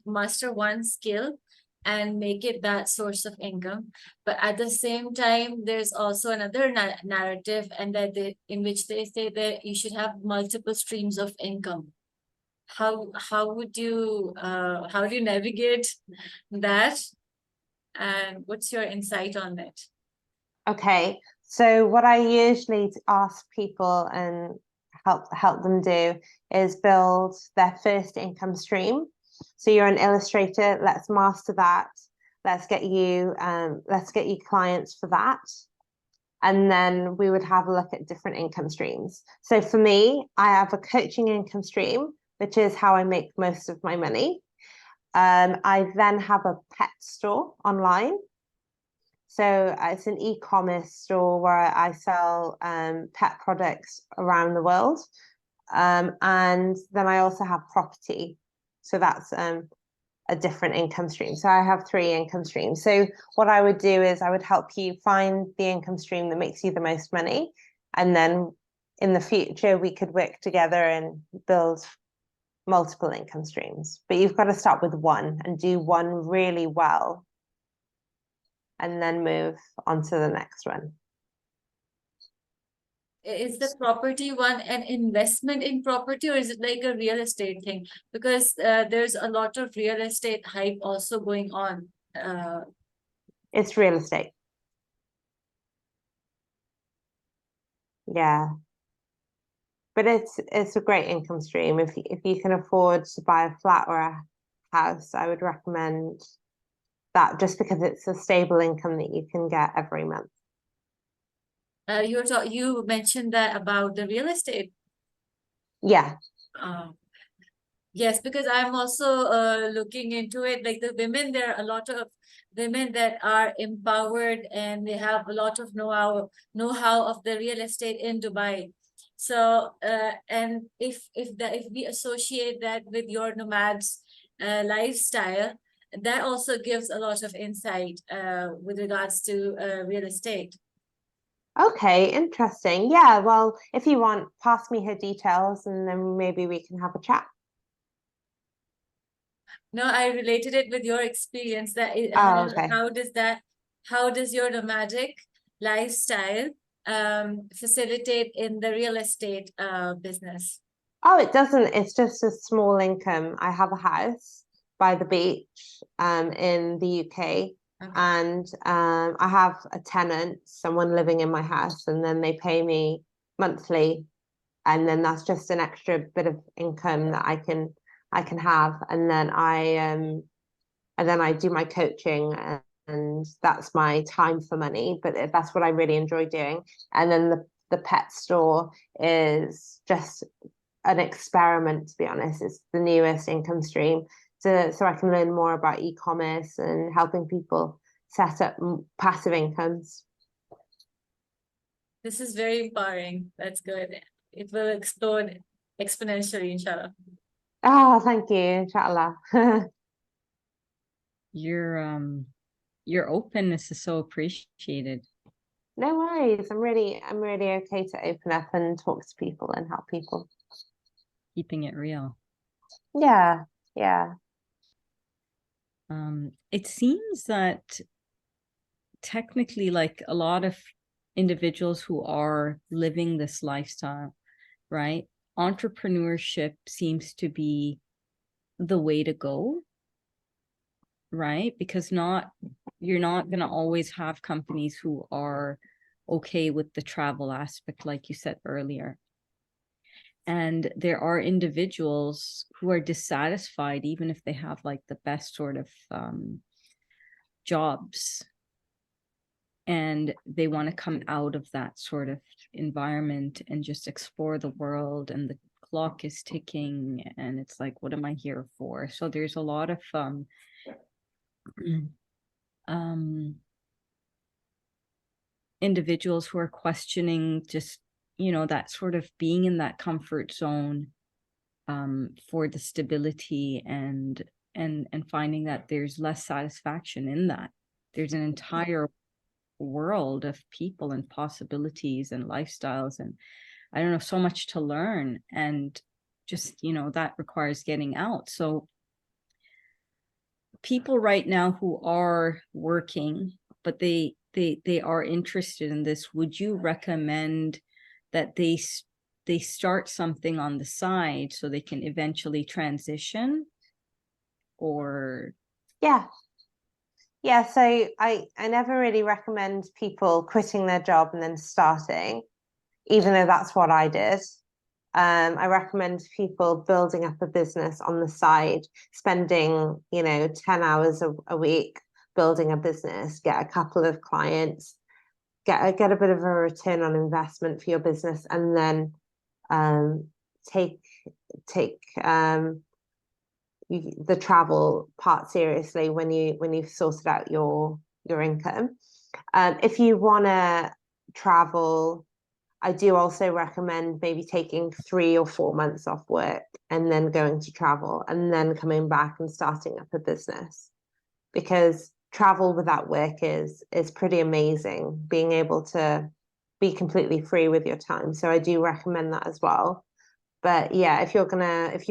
master one skill and make it that source of income. But at the same time, there's also another narrative, and in which they say that you should have multiple streams of income. How do you navigate that? And what's your insight on that? Okay, so what I usually ask people and help them do is build their first income stream. So you're an illustrator, let's master that. Let's get you clients for that. And then we would have a look at different income streams. So for me, I have a coaching income stream, which is how I make most of my money. I then have a pet store online. So it's an e-commerce store where I sell pet products around the world. And then I also have property. So that's a different income stream. So I have 3 income streams. So what I would do is I would help you find the income stream that makes you the most money. And then in the future, we could work together and build multiple income streams. But you've got to start with one and do one really well, and then move on to the next one. Is the property one an investment in property, or is it like a real estate thing? Because there's a lot of real estate hype also going on. It's real estate. Yeah. But it's a great income stream. If you can afford to buy a flat or a house, I would recommend that, just because it's a stable income that you can get every month. You mentioned that about the real estate. Yeah. Yes, because I'm also looking into it. Like the women, there are a lot of women that are empowered and they have a lot of know-how of the real estate in Dubai. So and if we associate that with your nomads lifestyle, that also gives a lot of insight with regards to real estate. Okay, interesting. Yeah, well, if you want, pass me her details and then maybe we can have a chat. No, I related it with your experience. That okay. How does your nomadic lifestyle facilitate in the real estate business? Oh, it doesn't. It's just a small income. I have a house by the beach in the UK. Okay. And I have a tenant, someone living in my house, and then they pay me monthly, and then that's just an extra bit of income that I can have, and then I do my coaching, and that's my time for money. But that's what I really enjoy doing. And then the pet store is just an experiment, to be honest. It's the newest income stream. So I can learn more about e-commerce and helping people set up passive incomes. This is very empowering. That's good. It will explode exponentially, inshallah. Oh, thank you, inshallah. Your openness is so appreciated. No worries. I'm really okay to open up and talk to people and help people. Keeping it real. Yeah, yeah. it seems that technically, like a lot of individuals who are living this lifestyle, right? Entrepreneurship seems to be the way to go, right? Because you're not going to always have companies who are okay with the travel aspect, like you said earlier. And there are individuals who are dissatisfied, even if they have like the best sort of jobs, and they want to come out of that sort of environment and just explore the world, and the clock is ticking and it's like, what am I here for? So there's a lot of individuals who are questioning just, that sort of being in that comfort zone for the stability, and finding that there's less satisfaction in that. There's an entire world of people and possibilities and lifestyles, and I don't know, so much to learn, and just, that requires getting out. So people right now who are working, but they are interested in this, would you recommend that they start something on the side so they can eventually transition? Or Yeah. So I never really recommend people quitting their job and then starting, even though that's what I did. I recommend people building up a business on the side, spending 10 hours a week building a business, get a couple of clients, get a bit of a return on investment for your business, and then take the travel part seriously when you've sorted out your income. If you want to travel, I do also recommend maybe taking 3 or 4 months off work and then going to travel and then coming back and starting up a business, because travel without work is pretty amazing, being able to be completely free with your time. So I do recommend that as well. But yeah, if you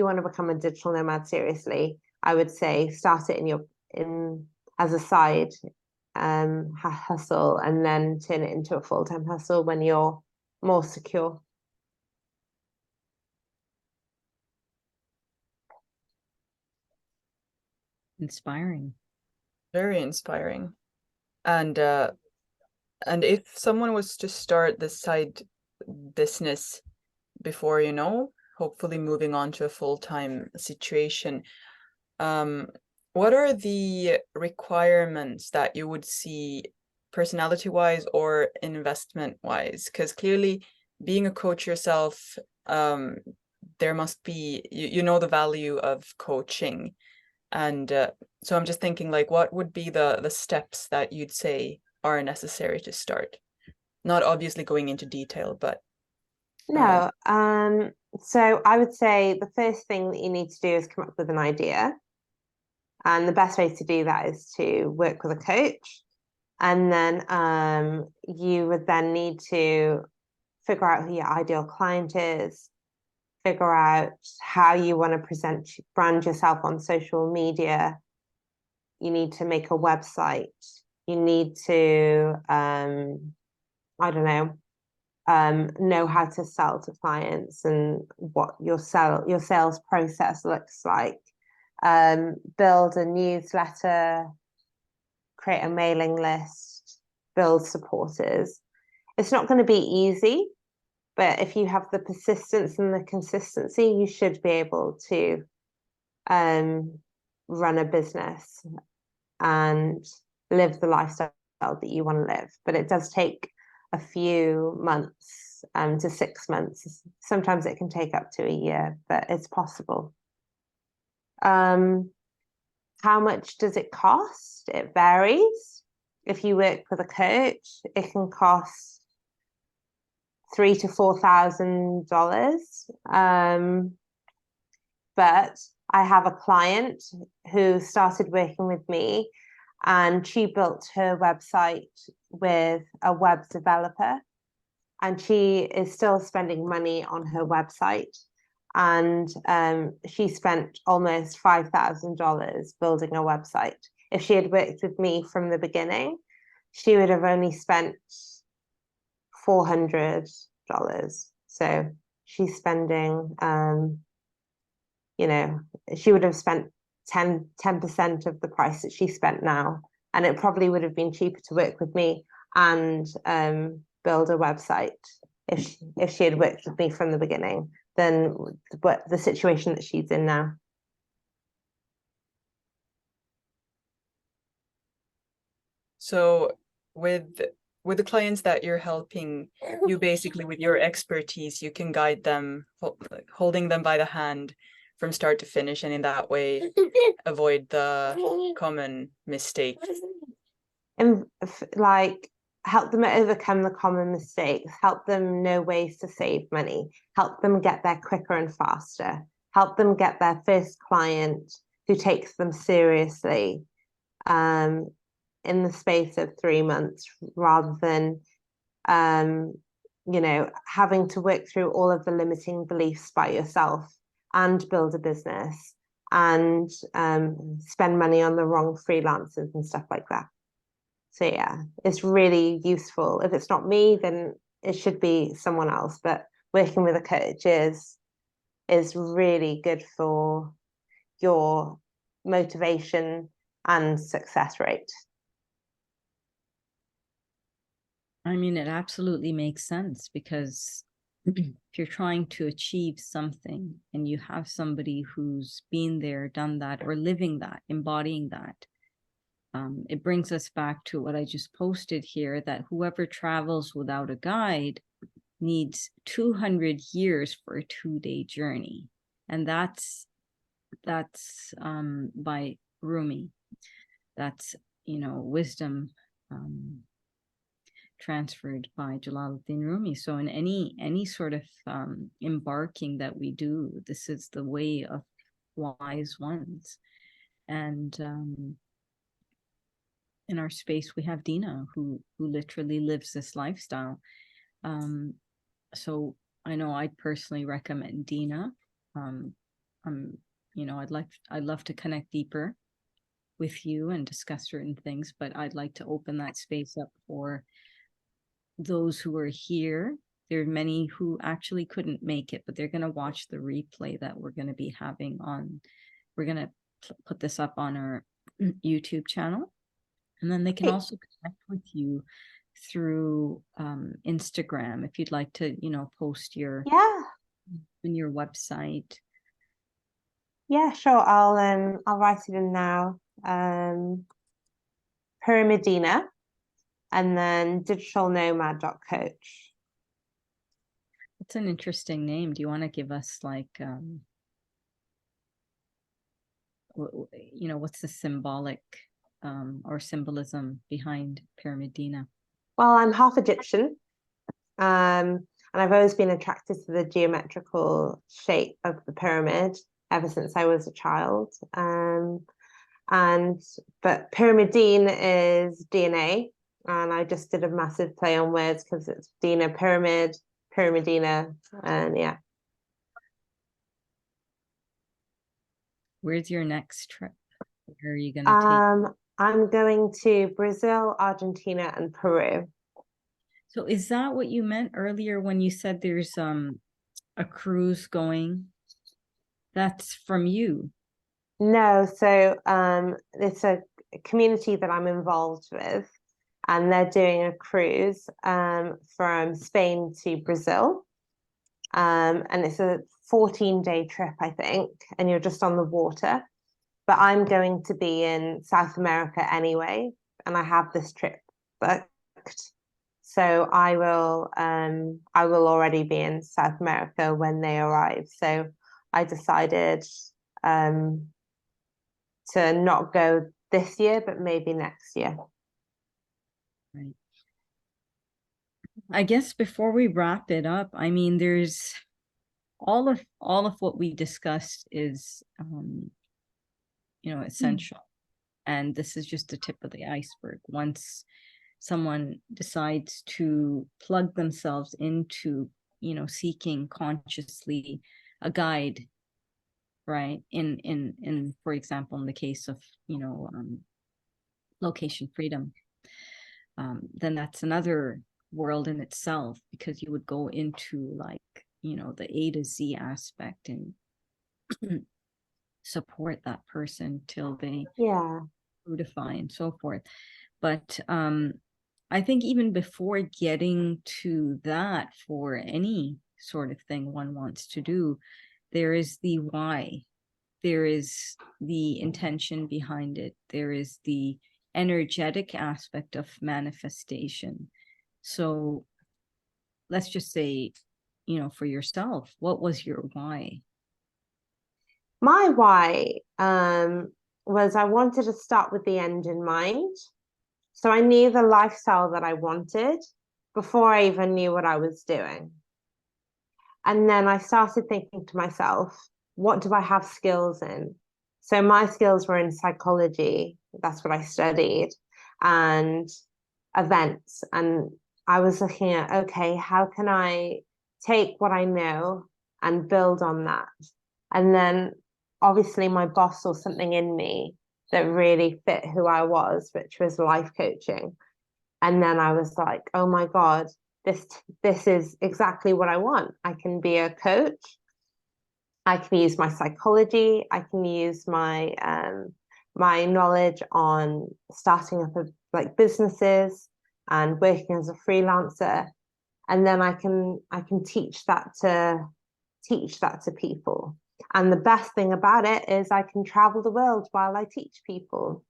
want to become a digital nomad seriously, I would say start it in as a side hustle, and then turn it into a full-time hustle when you're more secure. inspiring. Very inspiring. And if someone was to start this side business before, hopefully moving on to a full-time situation, what are the requirements that you would see personality-wise or investment-wise? Because clearly, being a coach yourself, there must be, you know the value of coaching. And so I'm just thinking, like, what would be the steps that you'd say are necessary to start? Not obviously going into detail, but No. So I would say the first thing that you need to do is come up with an idea. And the best way to do that is to work with a coach. And then you would then need to figure out who your ideal client is, figure out how you want to brand yourself on social media. You need to make a website. You need to, I don't know how to sell to clients and what your sales process looks like. Build a newsletter, create a mailing list, build supporters. It's not going to be easy, but if you have the persistence and the consistency, you should be able to run a business and live the lifestyle that you want to live. But it does take a few months to 6 months. Sometimes it can take up to a year, but it's possible. How much does it cost? It varies. If you work with a coach, it can cost $3,000 to $4,000. But I have a client who started working with me, and she built her website with a web developer, and she is still spending money on her website. and she spent almost $5,000 building a website. If she had worked with me from the beginning, she would have only spent $400. So she's spending, you know, she would have spent 10% of the price that she spent now. And it probably would have been cheaper to work with me and build a website if she had worked with me from the beginning than the situation that she's in now. So with the clients that you're helping, you basically, with your expertise, you can guide them, holding them by the hand from start to finish, and in that way avoid the common mistakes. And like help them overcome the common mistakes, help them know ways to save money, help them get there quicker and faster, help them get their first client who takes them seriously in the space of 3 months, rather than you know, having to work through all of the limiting beliefs by yourself and build a business and spend money on the wrong freelancers and stuff like that. So yeah, it's really useful. If it's not me, then it should be someone else. But working with a coach is really good for your motivation and success rate. I mean, it absolutely makes sense, because if you're trying to achieve something and you have somebody who's been there, done that, or living that, embodying that, it brings us back to what I just posted here, that whoever travels without a guide needs 200 years for a 2-day journey. And that's by Rumi. That's, you know, wisdom transferred by Jalaluddin Rumi. So in any sort of embarking that we do, this is the way of wise ones. And in our space, we have Dina, who literally lives this lifestyle. So I know I'd personally recommend Dina. You know, I'd love to connect deeper with you and discuss certain things, but I'd like to open that space up for those who are here. There are many who actually couldn't make it, but they're going to watch the replay that we're going to be having on. We're going to put this up on our YouTube channel, and then they can also connect with you through Instagram if you'd like to, you know, post your in your website. Yeah, sure. I'll write it in now. Pyramidina, and then digitalnomad.coach. It's an interesting name. Do you want to give us like you know, what's the symbolic or symbolism behind Pyramidina? Well, I'm half Egyptian, and I've always been attracted to the geometrical shape of the pyramid ever since I was a child. But pyramidine is DNA, and I just did a massive play on words because it's Dina pyramid, pyramidina, and yeah. Where's your next trip? Where are you going to take? I'm going to Brazil, Argentina, and Peru. So is that what you meant earlier when you said there's a cruise going? That's from you? No, so it's a community that I'm involved with, and they're doing a cruise from Spain to Brazil. And it's a 14-day trip, I think, and you're just on the water. But I'm going to be in South America anyway, and I have this trip booked. So I will already be in South America when they arrive. So I decided to not go this year, but maybe next year. Right. I guess before we wrap it up, I mean, there's all of what we discussed is you know, essential. And this is just the tip of the iceberg. Once someone decides to plug themselves into, you know, seeking consciously a guide, right? In for example, in the case of, location freedom, then that's another world in itself, because you would go into like, the A to Z aspect and support that person till they fruitify and so forth. But I think even before getting to that, for any sort of thing one wants to do, there is the why, there is the intention behind it, there is the energetic aspect of manifestation. So let's just say, for yourself, what was your why? My why was I wanted to start with the end in mind. So I knew the lifestyle that I wanted before I even knew what I was doing. And then I started thinking to myself, what do I have skills in? So my skills were in psychology. That's what I studied, and events. And I was looking at, okay, how can I take what I know and build on that? And then obviously my boss saw something in me that really fit who I was, which was life coaching. And then I was like, oh my God, this is exactly what I want. I can be a coach. I can use my psychology. I can use my my knowledge on starting up like businesses and working as a freelancer. And then I can teach that to people. And the best thing about it is I can travel the world while I teach people.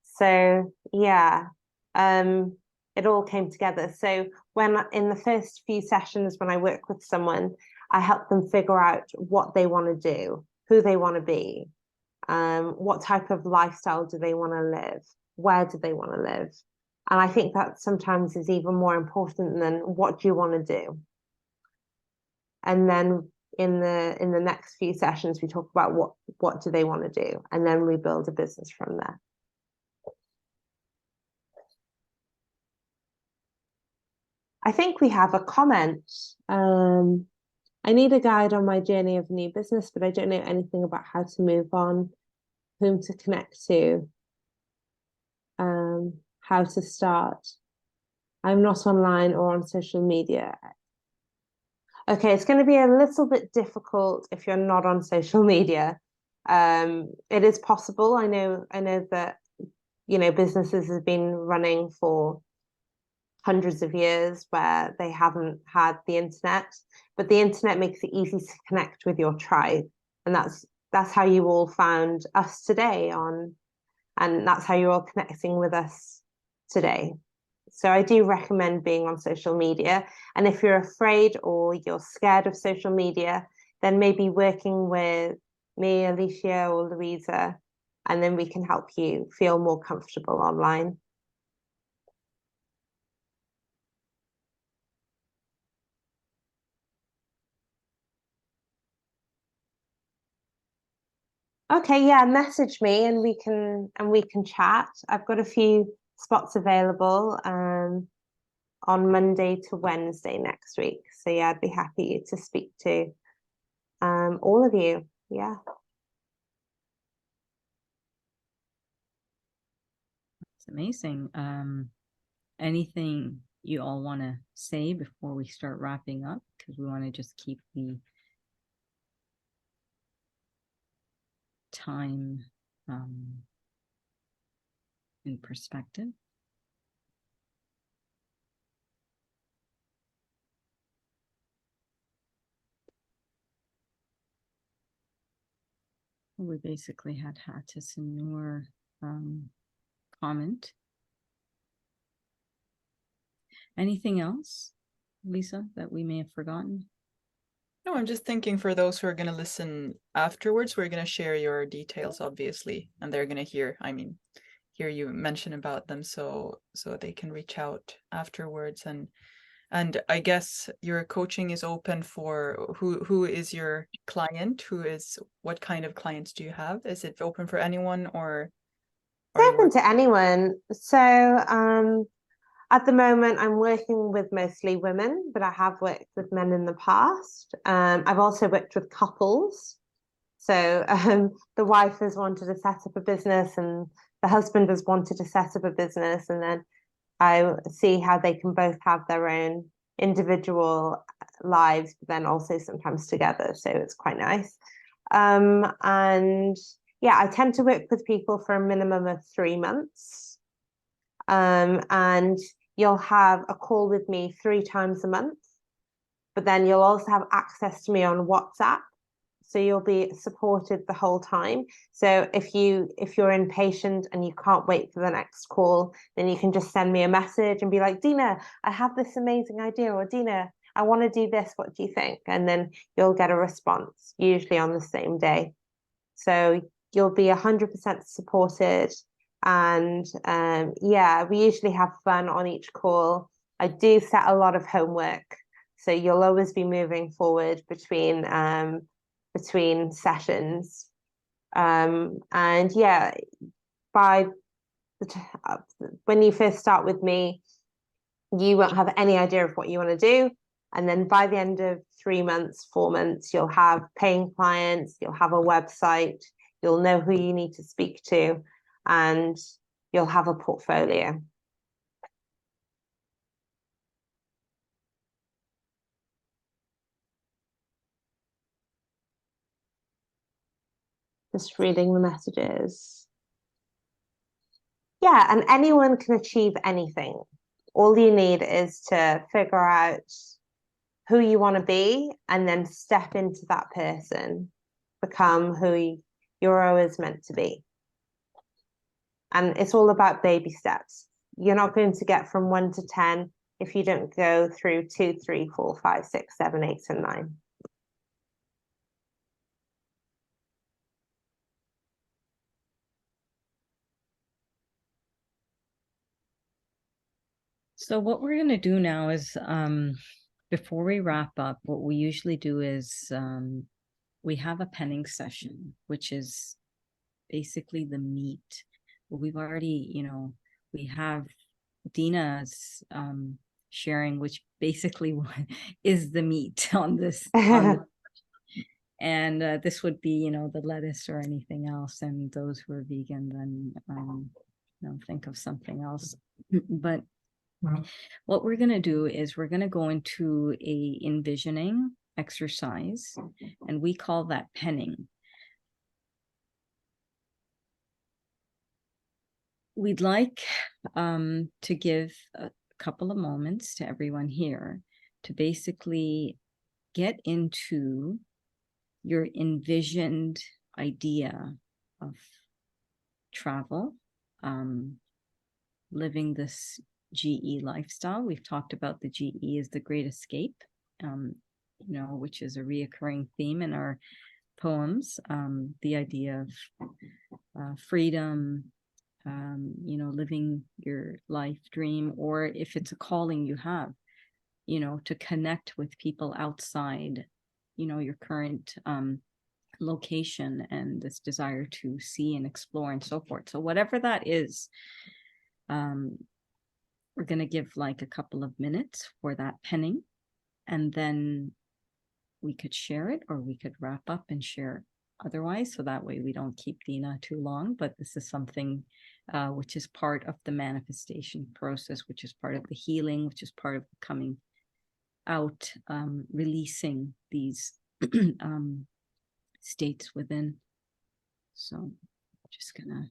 So yeah, it all came together. So when in the first few sessions, when I work with someone, I help them figure out what they want to do, who they want to be, what type of lifestyle do they want to live, where do they want to live. And I think that sometimes is even more important than what do you want to do. And then in the next few sessions, we talk about what do they want to do, and then we build a business from there. I think we have a comment. I need a guide on my journey of new business, but I don't know anything about how to move on, whom to connect to, how to start. I'm not online or on social media. Okay, it's going to be a little bit difficult if you're not on social media. It is possible. I know that, businesses have been running for hundreds of years where they haven't had the internet, but the internet makes it easy to connect with your tribe. And that's how you all found us today and that's how you're all connecting with us today. So I do recommend being on social media. And if you're afraid or you're scared of social media, then maybe working with me, Alicia, or Louisa, and then we can help you feel more comfortable online. Okay, yeah, message me and we can chat. I've got a few spots available on Monday to Wednesday next week. So yeah, I'd be happy to speak to all of you. Yeah. It's amazing. Anything you all want to say before we start wrapping up? Because we want to just keep the time in perspective. We basically had Hattis and Noor comment. Anything else, Lisa, that we may have forgotten? No, I'm just thinking for those who are going to listen afterwards, we're going to share your details, obviously, and they're going to hear you mention about them, so they can reach out afterwards. And I guess your coaching is open for who is your client? What kind of clients do you have? Is it open for anyone or It's open to anyone. So At the moment, I'm working with mostly women, but I have worked with men in the past. I've also worked with couples. So the wife has wanted to set up a business and the husband has wanted to set up a business. And then I see how they can both have their own individual lives, but then also sometimes together. So it's quite nice. And yeah, I tend to work with people for a minimum of 3 months. And you'll have a call with me 3 times a month, but then you'll also have access to me on WhatsApp. So you'll be supported the whole time. So if you're impatient and you can't wait for the next call, then you can just send me a message and be like, Dina, I have this amazing idea, or Dina, I want to do this. What do you think? And then you'll get a response, usually on the same day. So you'll be 100% supported. And yeah, we usually have fun on each call. I do set a lot of homework. So you'll always be moving forward between sessions. And yeah, by when you first start with me, you won't have any idea of what you want to do. And then by the end of 3 months, 4 months, you'll have paying clients, you'll have a website, you'll know who you need to speak to, and you'll have a portfolio. Just reading the messages. Yeah, and anyone can achieve anything. All you need is to figure out who you want to be and then step into that person, become who you're always meant to be. And it's all about baby steps. You're not going to get from 1 to 10 if you don't go through 2, 3, 4, 5, 6, 7, 8, and 9. So what we're going to do now is, before we wrap up, what we usually do is we have a penning session, which is basically the meat. We've already, we have Dina's sharing, which basically is the meat on this. And this would be, the lettuce or anything else. And those who are vegan, then think of something else. But what we're going to do is we're going to go into a envisioning exercise, and we call that penning. We'd like to give a couple of moments to everyone here to basically get into your envisioned idea of travel, living this GE lifestyle. We've talked about the GE as the Great Escape, which is a reoccurring theme in our poems. The idea of freedom, living your life dream, or if it's a calling you have, to connect with people outside, your current location, and this desire to see and explore and so forth. So whatever that is, we're going to give like a couple of minutes for that penning, and then we could share it, or we could wrap up and share otherwise. So that way we don't keep Dina too long, but this is something which is part of the manifestation process, which is part of the healing, which is part of coming out, releasing these states within. So I'm just gonna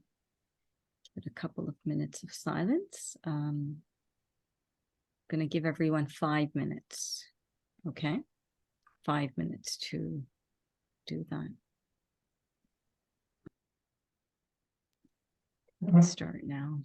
give it a couple of minutes of silence. Going to give everyone 5 minutes. Okay, 5 minutes to do that. Let's start now.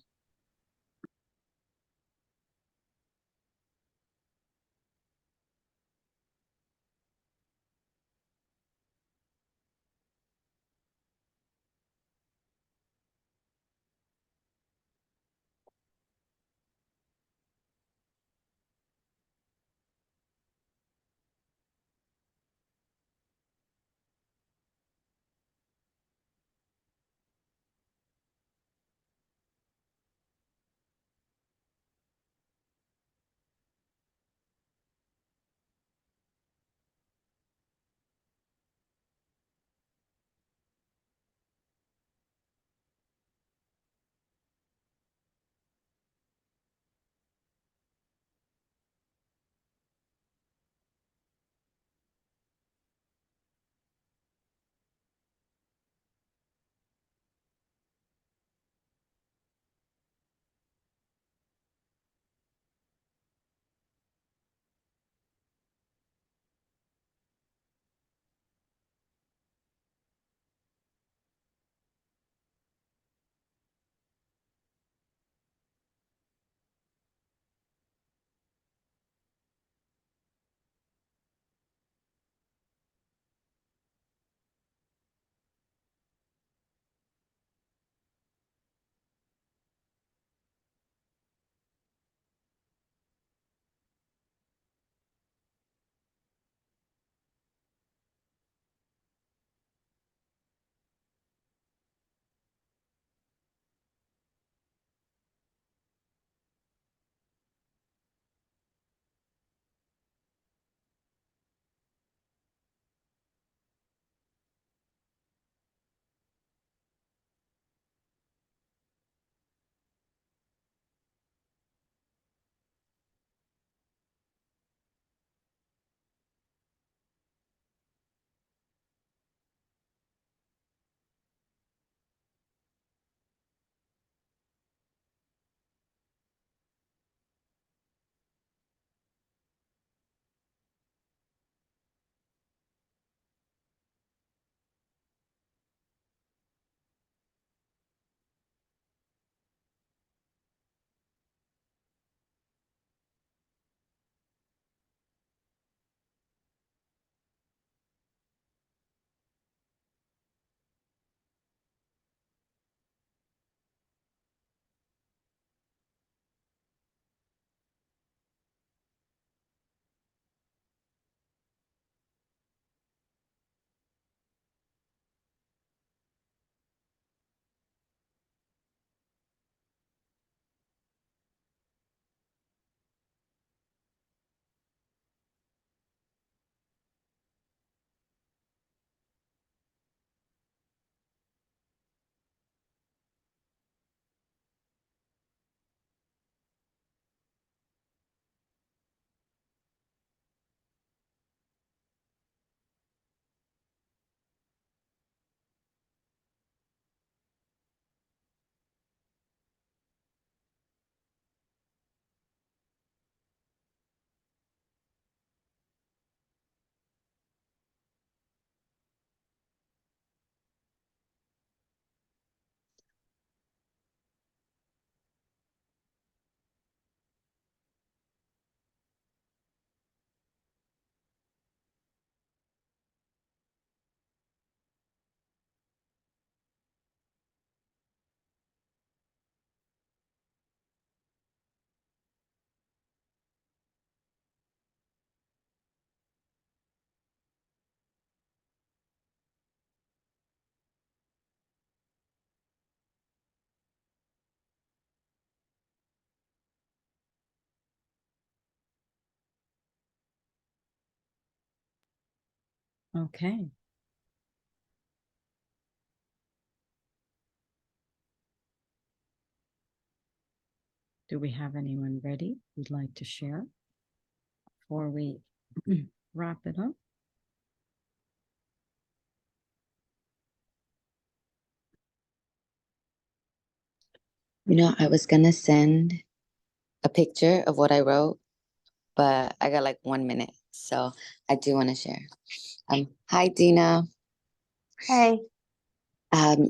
Okay. Do we have anyone ready who'd like to share before we wrap it up? You know, I was gonna send a picture of what I wrote, but I got like 1 minute, so I do want to share. Hi, Dina. Hey.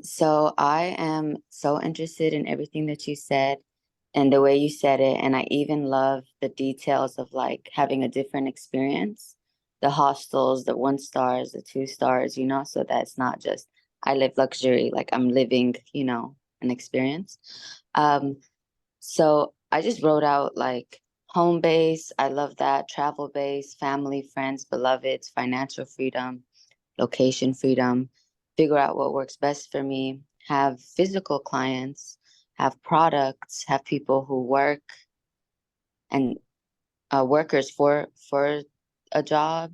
So I am so interested in everything that you said and the way you said it, and I even love the details of like having a different experience, the hostels, the 1 stars, the 2 stars, you know, so that's not just I live luxury, like I'm living, you know, an experience. Um, So I just wrote out like home base. I love that. Travel base, family, friends, beloveds, financial freedom, location freedom, figure out what works best for me, have physical clients, have products, have people who work and workers for a job,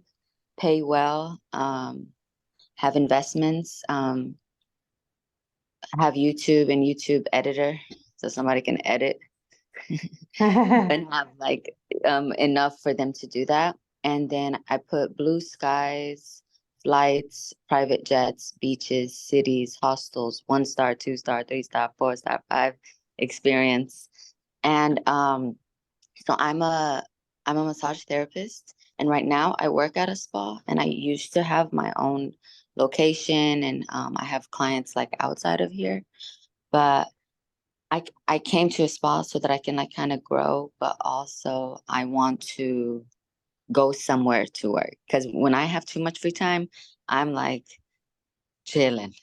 pay well, have investments, have YouTube and YouTube editor so somebody can edit and have like enough for them to do that. And then I put blue skies, flights, private jets, beaches, cities, hostels, 1 star, 2 star, 3 star, 4 star, 5 experience. And so I'm a massage therapist, and right now I work at a spa, and I used to have my own location, and I have clients like outside of here, but I came to a spa so that I can like kind of grow, but also I want to go somewhere to work. Because when I have too much free time, I'm like chilling.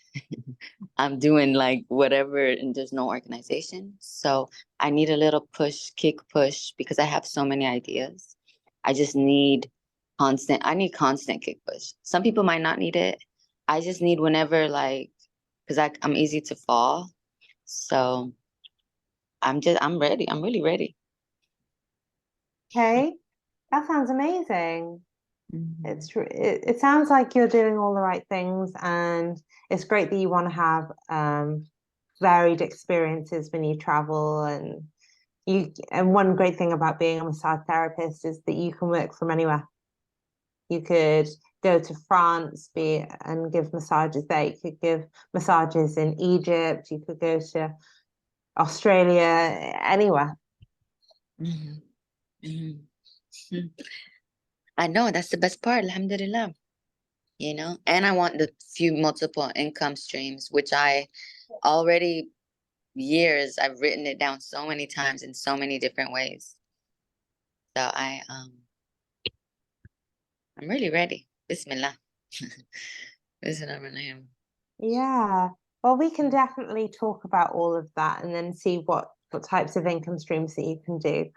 I'm doing like whatever, and there's no organization. So I need a little push, kick push, because I have so many ideas. I just need I need constant kick push. Some people might not need it. I just need whenever like, because I'm easy to fall. So I'm ready. I'm really ready. Okay, that sounds amazing. Mhm. It sounds like you're doing all the right things, and it's great that you want to have varied experiences when you travel. And one great thing about being a massage therapist is that you can work from anywhere. You could go to France and give massages there. You could give massages in Egypt. You could go to Australia, anywhere. Mhm. Mhm. Mhm. I know that's the best part, alhamdulillah. You know, and I want the few multiple income streams, which I already years I've written it down so many times in so many different ways. So I'm really ready. Bismillah. Bismillah. Yeah. Well, we can definitely talk about all of that and then see what types of income streams that you can do.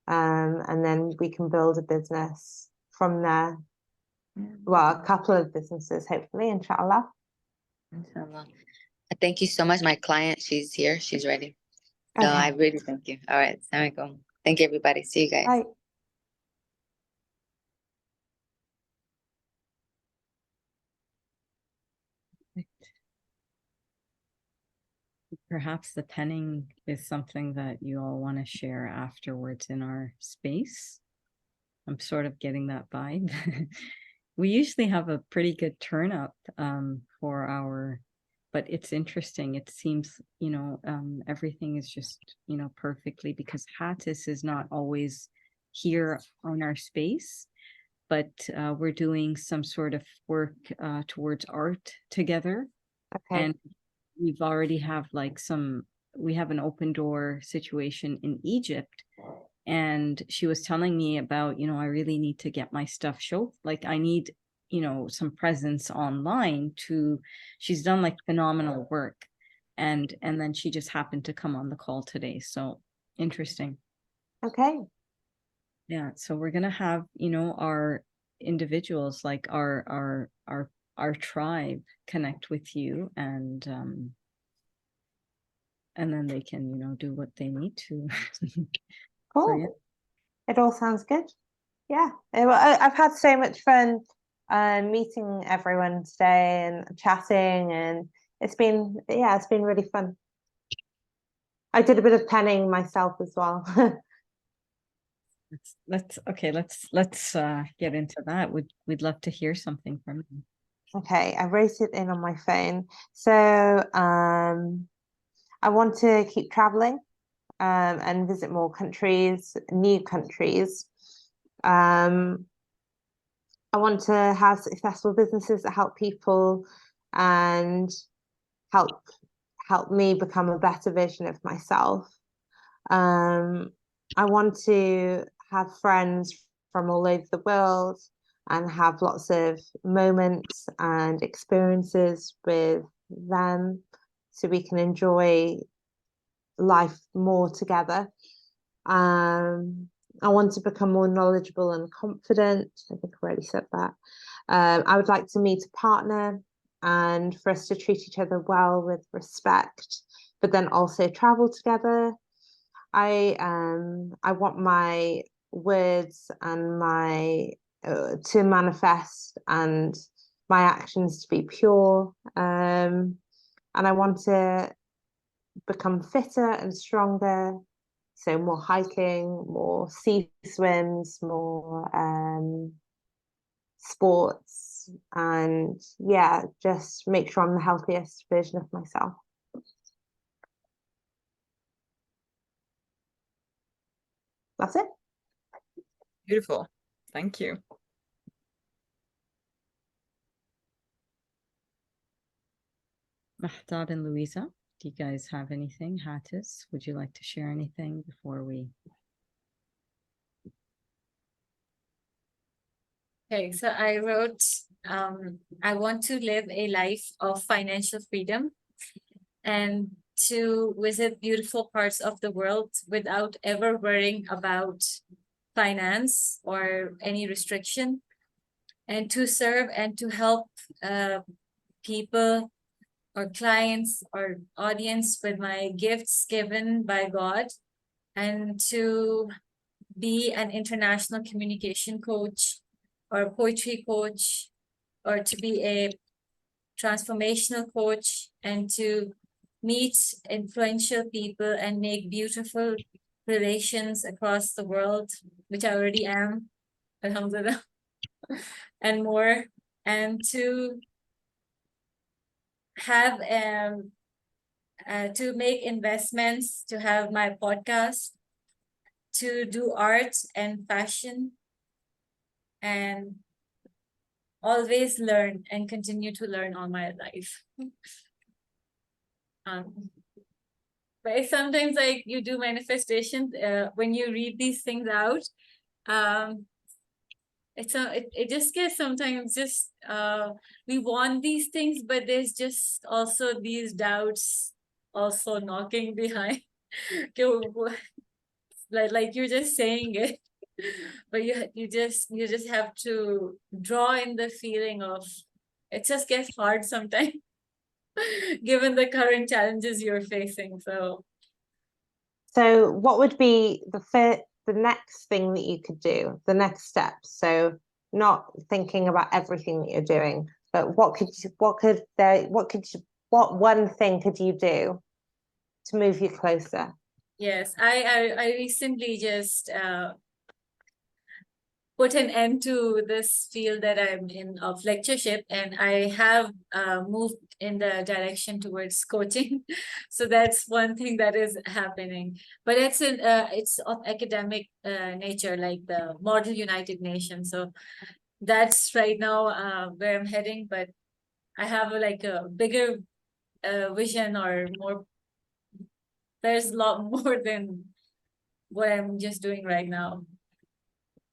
And then we can build a business from there. Well, a couple of businesses, hopefully, inshallah. Inshallah. Thank you so much. My client, she's here. She's ready. So I Okay. really thank you. All right. Assalamualaikum. Thank you, everybody. See you guys. Bye. Perhaps the penning is something that you all want to share afterwards in our space. I'm sort of getting that vibe. We usually have a pretty good turn up for our, but it's interesting. It seems, everything is just, perfectly, because Hattis is not always here on our space, but we're doing some sort of work towards art together. Okay. And we've already have like we have an open door situation in Egypt. And she was telling me about, I really need to get my stuff show. Like I need, some presence online she's done like phenomenal work. And then she just happened to come on the call today. So interesting. Okay. Yeah. So we're going to have, our individuals, like our tribe connect with you, and then they can, do what they need to. Cool. So, yeah. It all sounds good. Yeah. I've had so much fun and meeting everyone today and chatting, and it's been really fun. I did a bit of penning myself as well. Let's get into that. We'd love to hear something from you. Okay, I wrote it in on my phone. So I want to keep traveling and visit more countries, new countries. I want to have successful businesses that help people and help me become a better version of myself. I want to have friends from all over the world and have lots of moments and experiences with them so we can enjoy life more together. I want to become more knowledgeable and confident. I think I already said that. I would like to meet a partner and for us to treat each other well with respect, but then also travel together. I want my words and my to manifest and my actions to be pure. And I want to become fitter and stronger. So more hiking, more sea swims, more sports, and yeah, just make sure I'm the healthiest version of myself. That's it. Beautiful. Thank you. Mahdad and Louisa, do you guys have anything? Hattis, would you like to share anything before we? Okay, so I wrote, I want to live a life of financial freedom and to visit beautiful parts of the world without ever worrying about finance or any restriction, and to serve and to help people or clients or audience with my gifts given by God, and to be an international communication coach or poetry coach, or to be a transformational coach, and to meet influential people and make beautiful relations across the world, which I already am, alhamdulillah, and more, and to have to make investments, to have my podcast, to do art and fashion, and always learn and continue to learn all my life. But sometimes like you do manifestations, when you read these things out, it just gets sometimes just we want these things, but there's just also these doubts also knocking behind. like you're just saying it, but you just have to draw in the feeling of it just gets hard sometimes given the current challenges you're facing. So what would be the next thing that you could do, the next step? So not thinking about everything that you're doing, but what one thing could you do to move you closer? Yes, I recently just put an end to this field that I'm in of lectureship, and I have moved in the direction towards coaching. So that's one thing that is happening. But it's of academic nature, like the Model United Nations. So that's right now where I'm heading. But I have like a bigger vision or more. There's a lot more than what I'm just doing right now.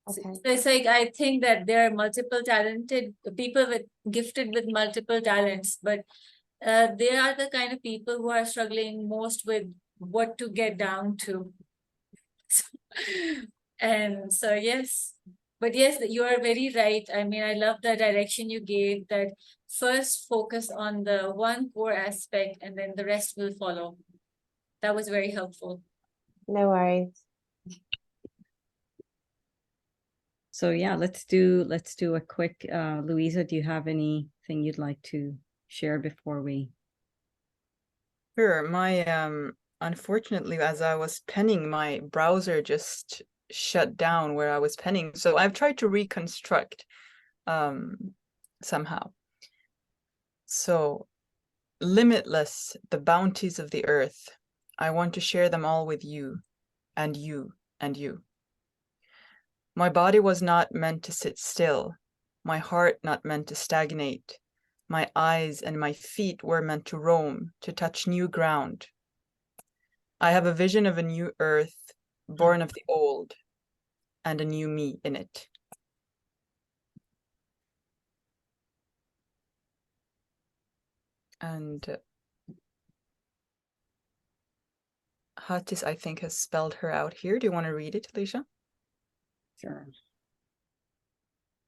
Okay. So it's like I think that there are multiple talented people gifted with multiple talents, but they are the kind of people who are struggling most with what to get down to. And so yes, but yes, you are very right. I mean, I love the direction you gave, that first focus on the one core aspect and then the rest will follow. That was very helpful. No worries. So yeah, let's do a quick, Louisa, do you have anything you'd like to share before we? Sure. My unfortunately, as I was penning, my browser just shut down where I was penning. So I've tried to reconstruct somehow. So, limitless, the bounties of the earth. I want to share them all with you, and you, and you. My body was not meant to sit still, my heart not meant to stagnate. My eyes and my feet were meant to roam, to touch new ground. I have a vision of a new earth, born of the old, and a new me in it. And Hatis, I think, has spelled her out here. Do you want to read it, Alicia? Sure.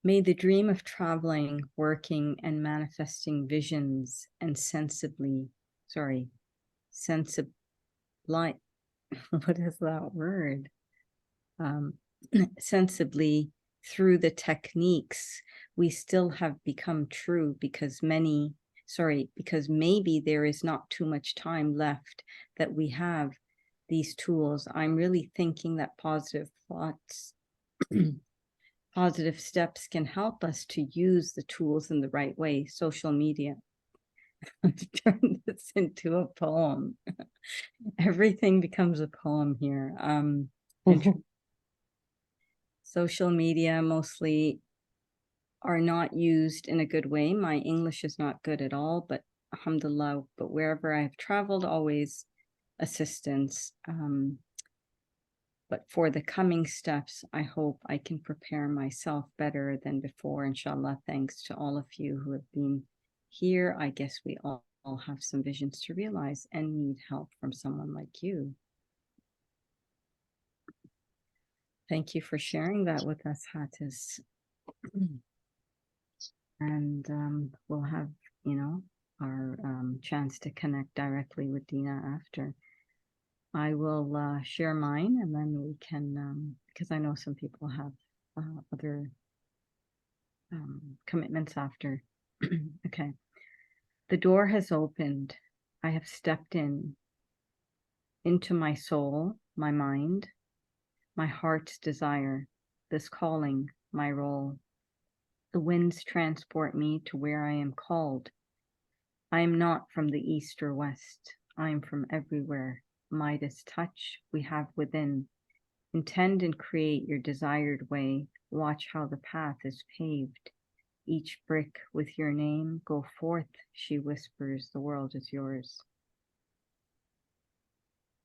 May the dream of traveling, working, and manifesting visions and sensibly, what is that word? Sensibly through the techniques we still have become true because maybe there is not too much time left that we have these tools. I'm really thinking that positive thoughts, positive steps can help us to use the tools in the right way. Social media. Turn this into a poem. Everything becomes a poem here. Social media mostly are not used in a good way. My English is not good at all, but alhamdulillah, but wherever I've traveled, always assistance. But for the coming steps, I hope I can prepare myself better than before, inshallah, thanks to all of you who have been here. I guess we all have some visions to realize and need help from someone like you. Thank you for sharing that with us, Hatis. And we'll have, our chance to connect directly with Dina after. I will share mine, and then we can, because I know some people have other commitments after. Okay. The door has opened. I have stepped into my soul, my mind, my heart's desire, this calling, my role. The winds transport me to where I am called. I am not from the east or west. I am from everywhere. Midas touch we have within. Intend and create your desired way. Watch how the path is paved. Each brick with your name. Go forth, she whispers. The world is yours.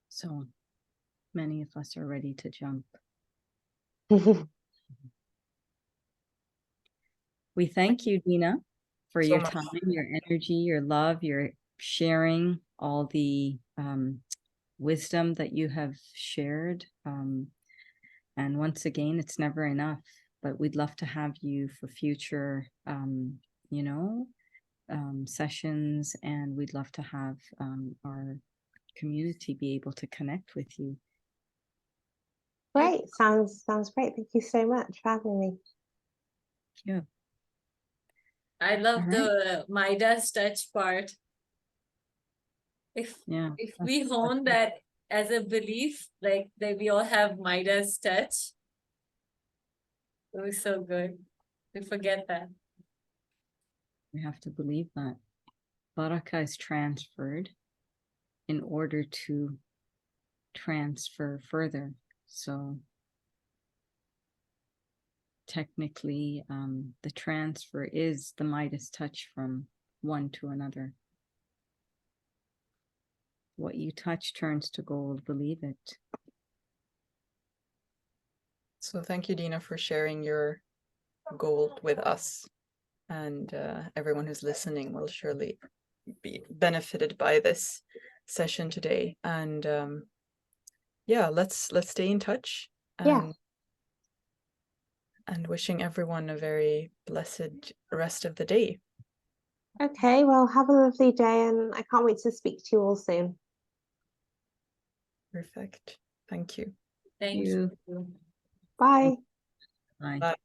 So many of us are ready to jump. We thank you, Dina, for your time, your energy, your love, your sharing, all the wisdom that you have shared. And once again, it's never enough, but we'd love to have you for future, sessions, and we'd love to have our community be able to connect with you. Great, sounds great. Thank you so much for having me. Yeah. I love the Midas touch part. If we hone that as a belief, like that we all have Midas touch, it was so good. We forget that. We have to believe that. Barakah is transferred in order to transfer further. So technically, the transfer is the Midas touch from one to another. What you touch turns to gold, believe it. So thank you, Dina, for sharing your gold with us. And everyone who's listening will surely be benefited by this session today. And yeah, let's stay in touch. And wishing everyone a very blessed rest of the day. Okay, well, have a lovely day, and I can't wait to speak to you all soon. Perfect. Thank you. Thank you. Bye. Bye. Bye.